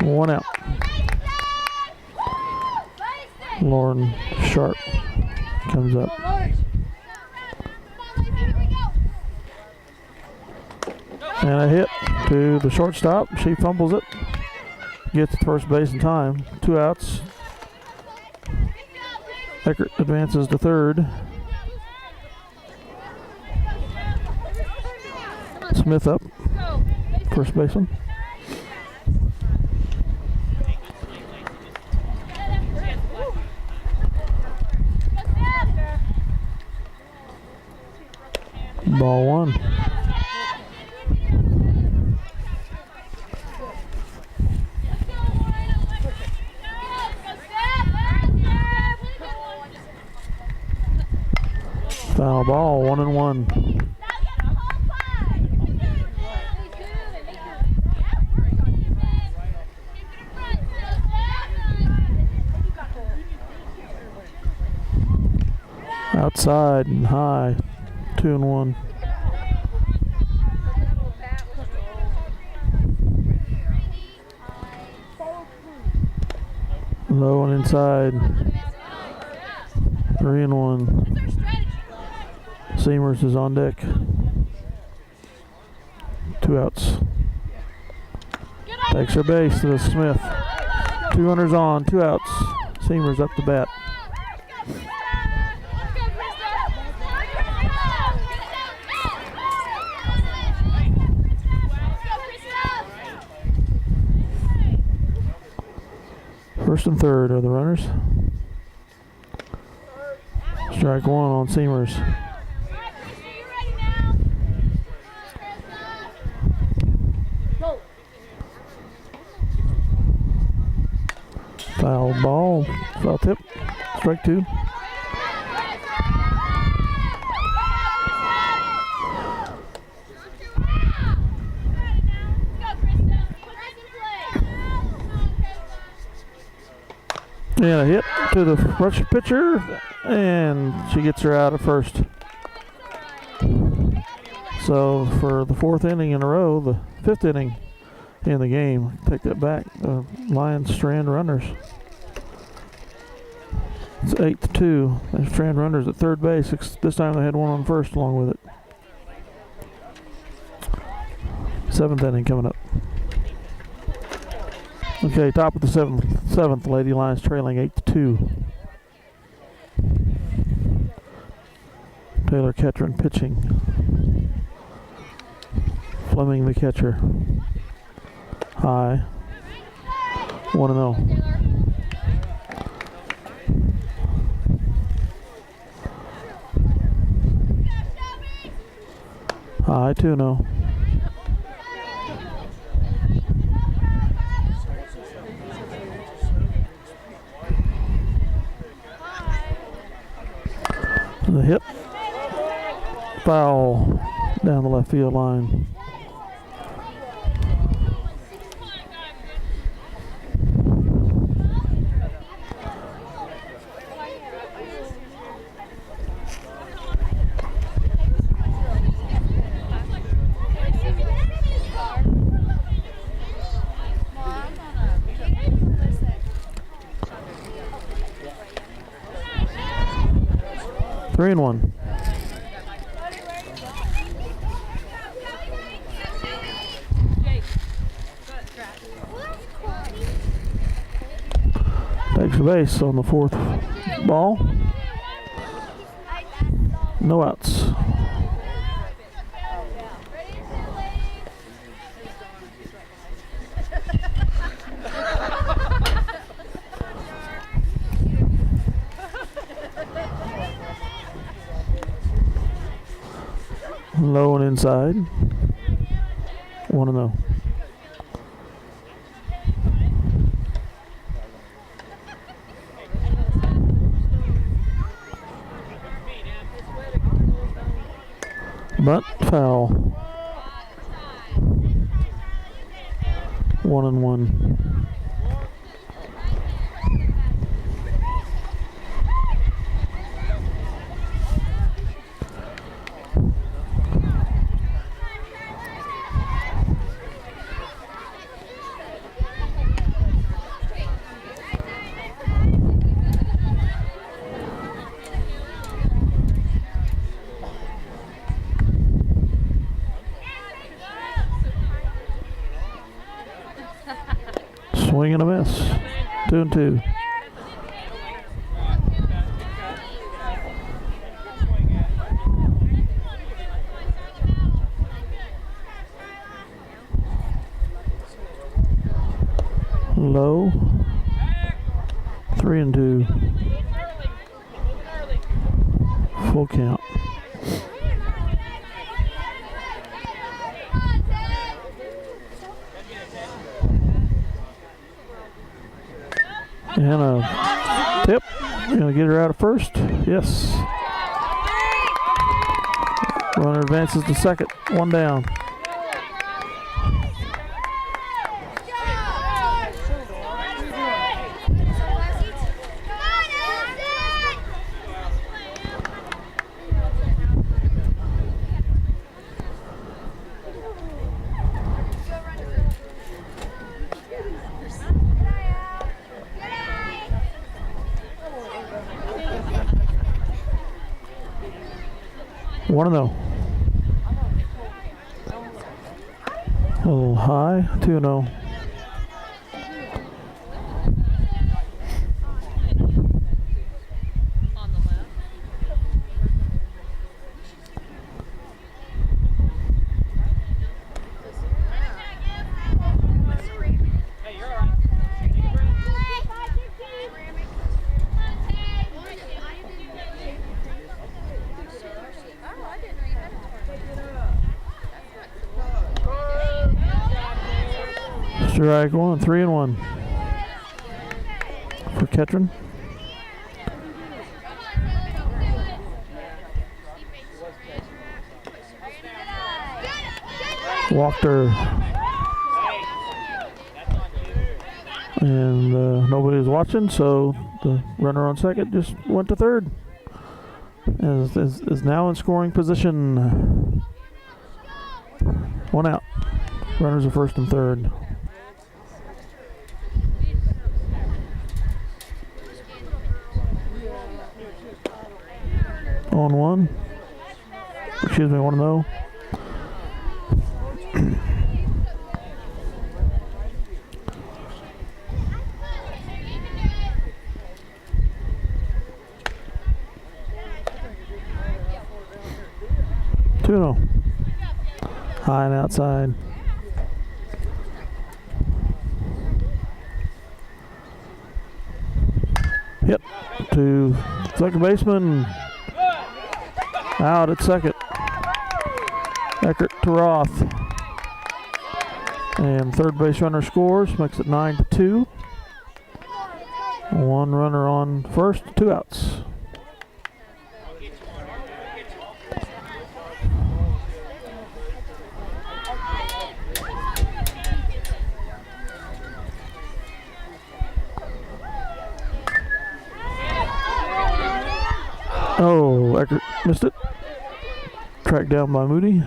1 out. Lauren Sharp comes up. And a hit to the shortstop. She fumbles it. Gets to first base in time. 2 outs. Eckert advances to third. Smith up. First baseman. Ball 1. Foul ball, 1-1. Outside and high, 2-1. Low and inside, 3-1. Seamers is on deck. 2 outs. Takes her base to Smith. 2 runners on, 2 outs. Seamers up to bat. First and third are the runners. Strike 1 on Seamers. Foul ball, foul tip, strike 2. And a hit to the rush pitcher, and she gets her out at first. So for the 4th inning in a row, the 5th inning in the game, take that back. The Lions strand runners. It's 8-2. They strand runners at third base. This time they had one on first along with it. 7th inning coming up. Okay, top of the 7th, Lady Lions trailing 8-2. Taylor Ketron pitching. Fleming the catcher. High. 1-0. High 2-0. The hit. Foul down the left field line. Three and one. takes the base on the fourth ball. No outs. Low and inside. 1-0. But foul. 1-1. Swing and a miss. 2-2. Low. 3-2. Full count. And a tip. Gonna get her out of first. Yes. Runner advances to second. 1 down. One and 0. A little high. 2-0. On the left. Hey, you're all right. Take a breath. Strike one. 3-1 for Ketron. Walked her. And nobody was watching, so the runner on second just went to third. Is now in scoring position. 1 out. Runners are first and third. On 1. Excuse me, 1-0. High and outside. Hit to second baseman. Out at second. Eckert to Roth. And third base runner scores, makes it 9-2. 1 runner on first, 2 outs. Oh, Eckert missed it. Tracked down by Moody.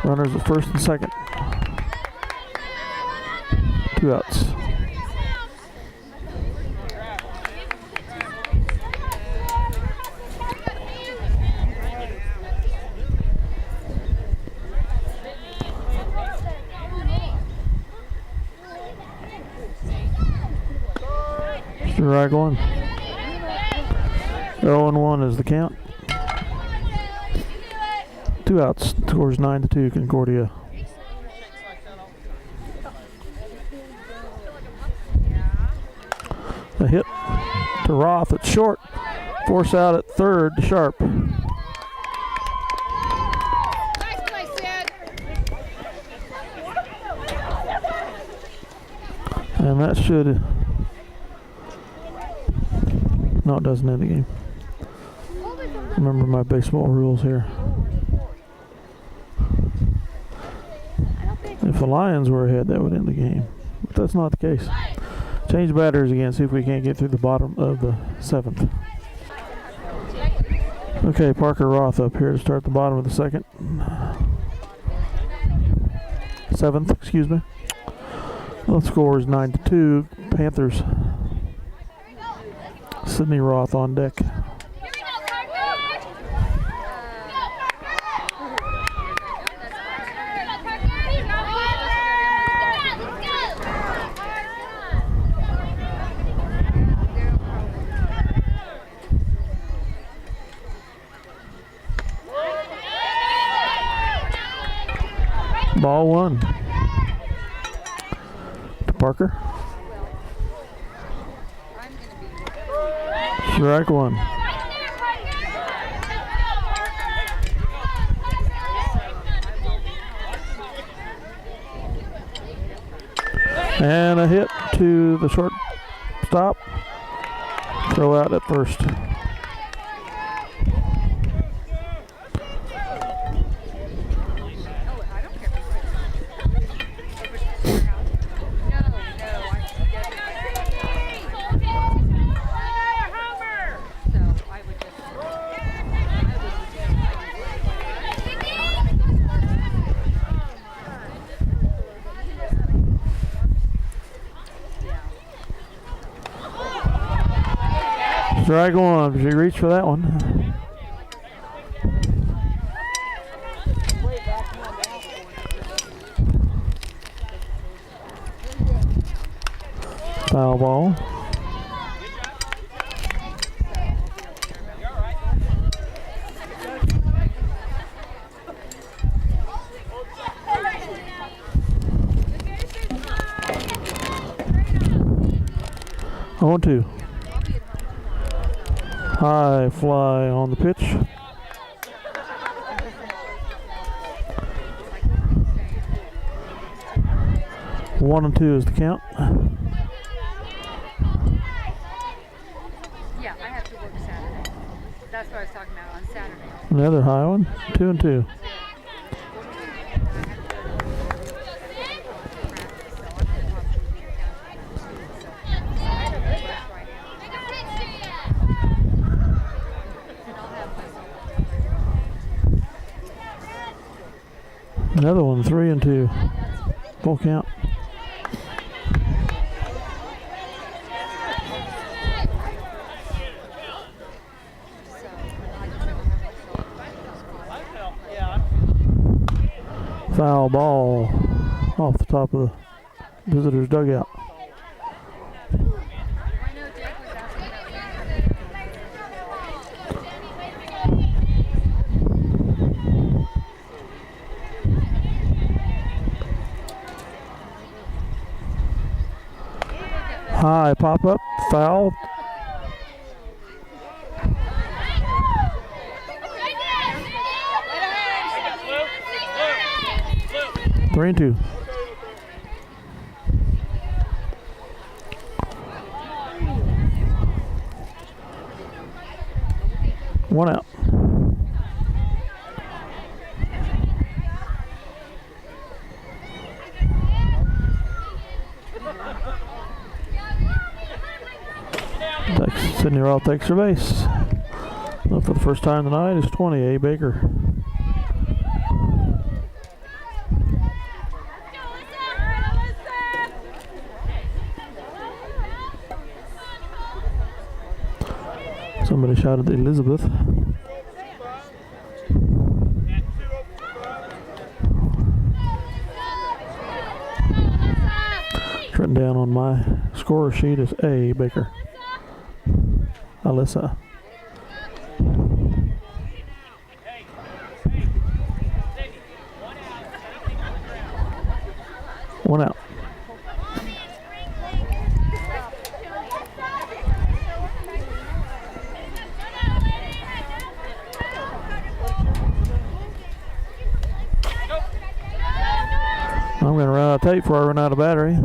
Runners at first and second. 2 outs. Strike one. 0-1 is the count. 2 outs. Scores 9-2 Concordia. A hit to Roth at short. Force out at third to Sharp. Nice play, Sid. And that should... No, it doesn't end the game. Remember my baseball rules here. If the Lions were ahead, that would end the game. But that's not the case. Change batters again, see if we can't get through the bottom of the 7th. Okay, Parker Roth up here to start the bottom of the 2nd. 7th, excuse me. The score is 9-2, Panthers. Sydney Roth on deck. Ball 1 to Parker. Strike 1. And a hit to the short stop. Throw out at first. Strike 1. She reached for that one. Foul ball. On 2. High fly on the pitch. One and 2 is the count. Yeah, I have to work Saturday. That's what I was talking about on Saturday. Another high one. 2 and 2. Another one, 3 and 2. Full count. Foul ball off the top of the visitor's dugout. High pop up, foul. Three and 2. One out. Sydney Roth takes her base. For the first time tonight is 20, A. Baker. Somebody shouted Elizabeth. Written down on my score sheet is A. Baker. Alyssa. One out. I'm going to run out of tape before I run out of battery.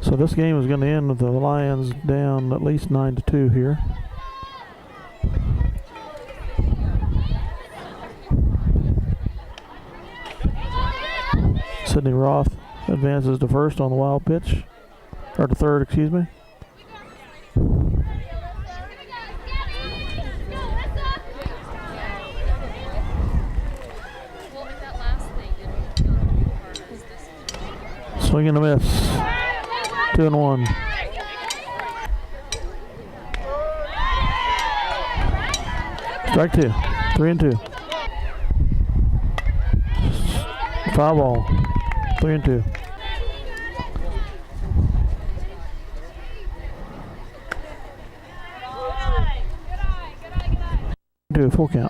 So this game is going to end with the Lions down at least 9-2 here. Sydney Roth advances to first on the wild pitch, or to third, excuse me. Swing and a miss. 2-1. Strike two. 3-2. Foul ball. 3-2. To a full count.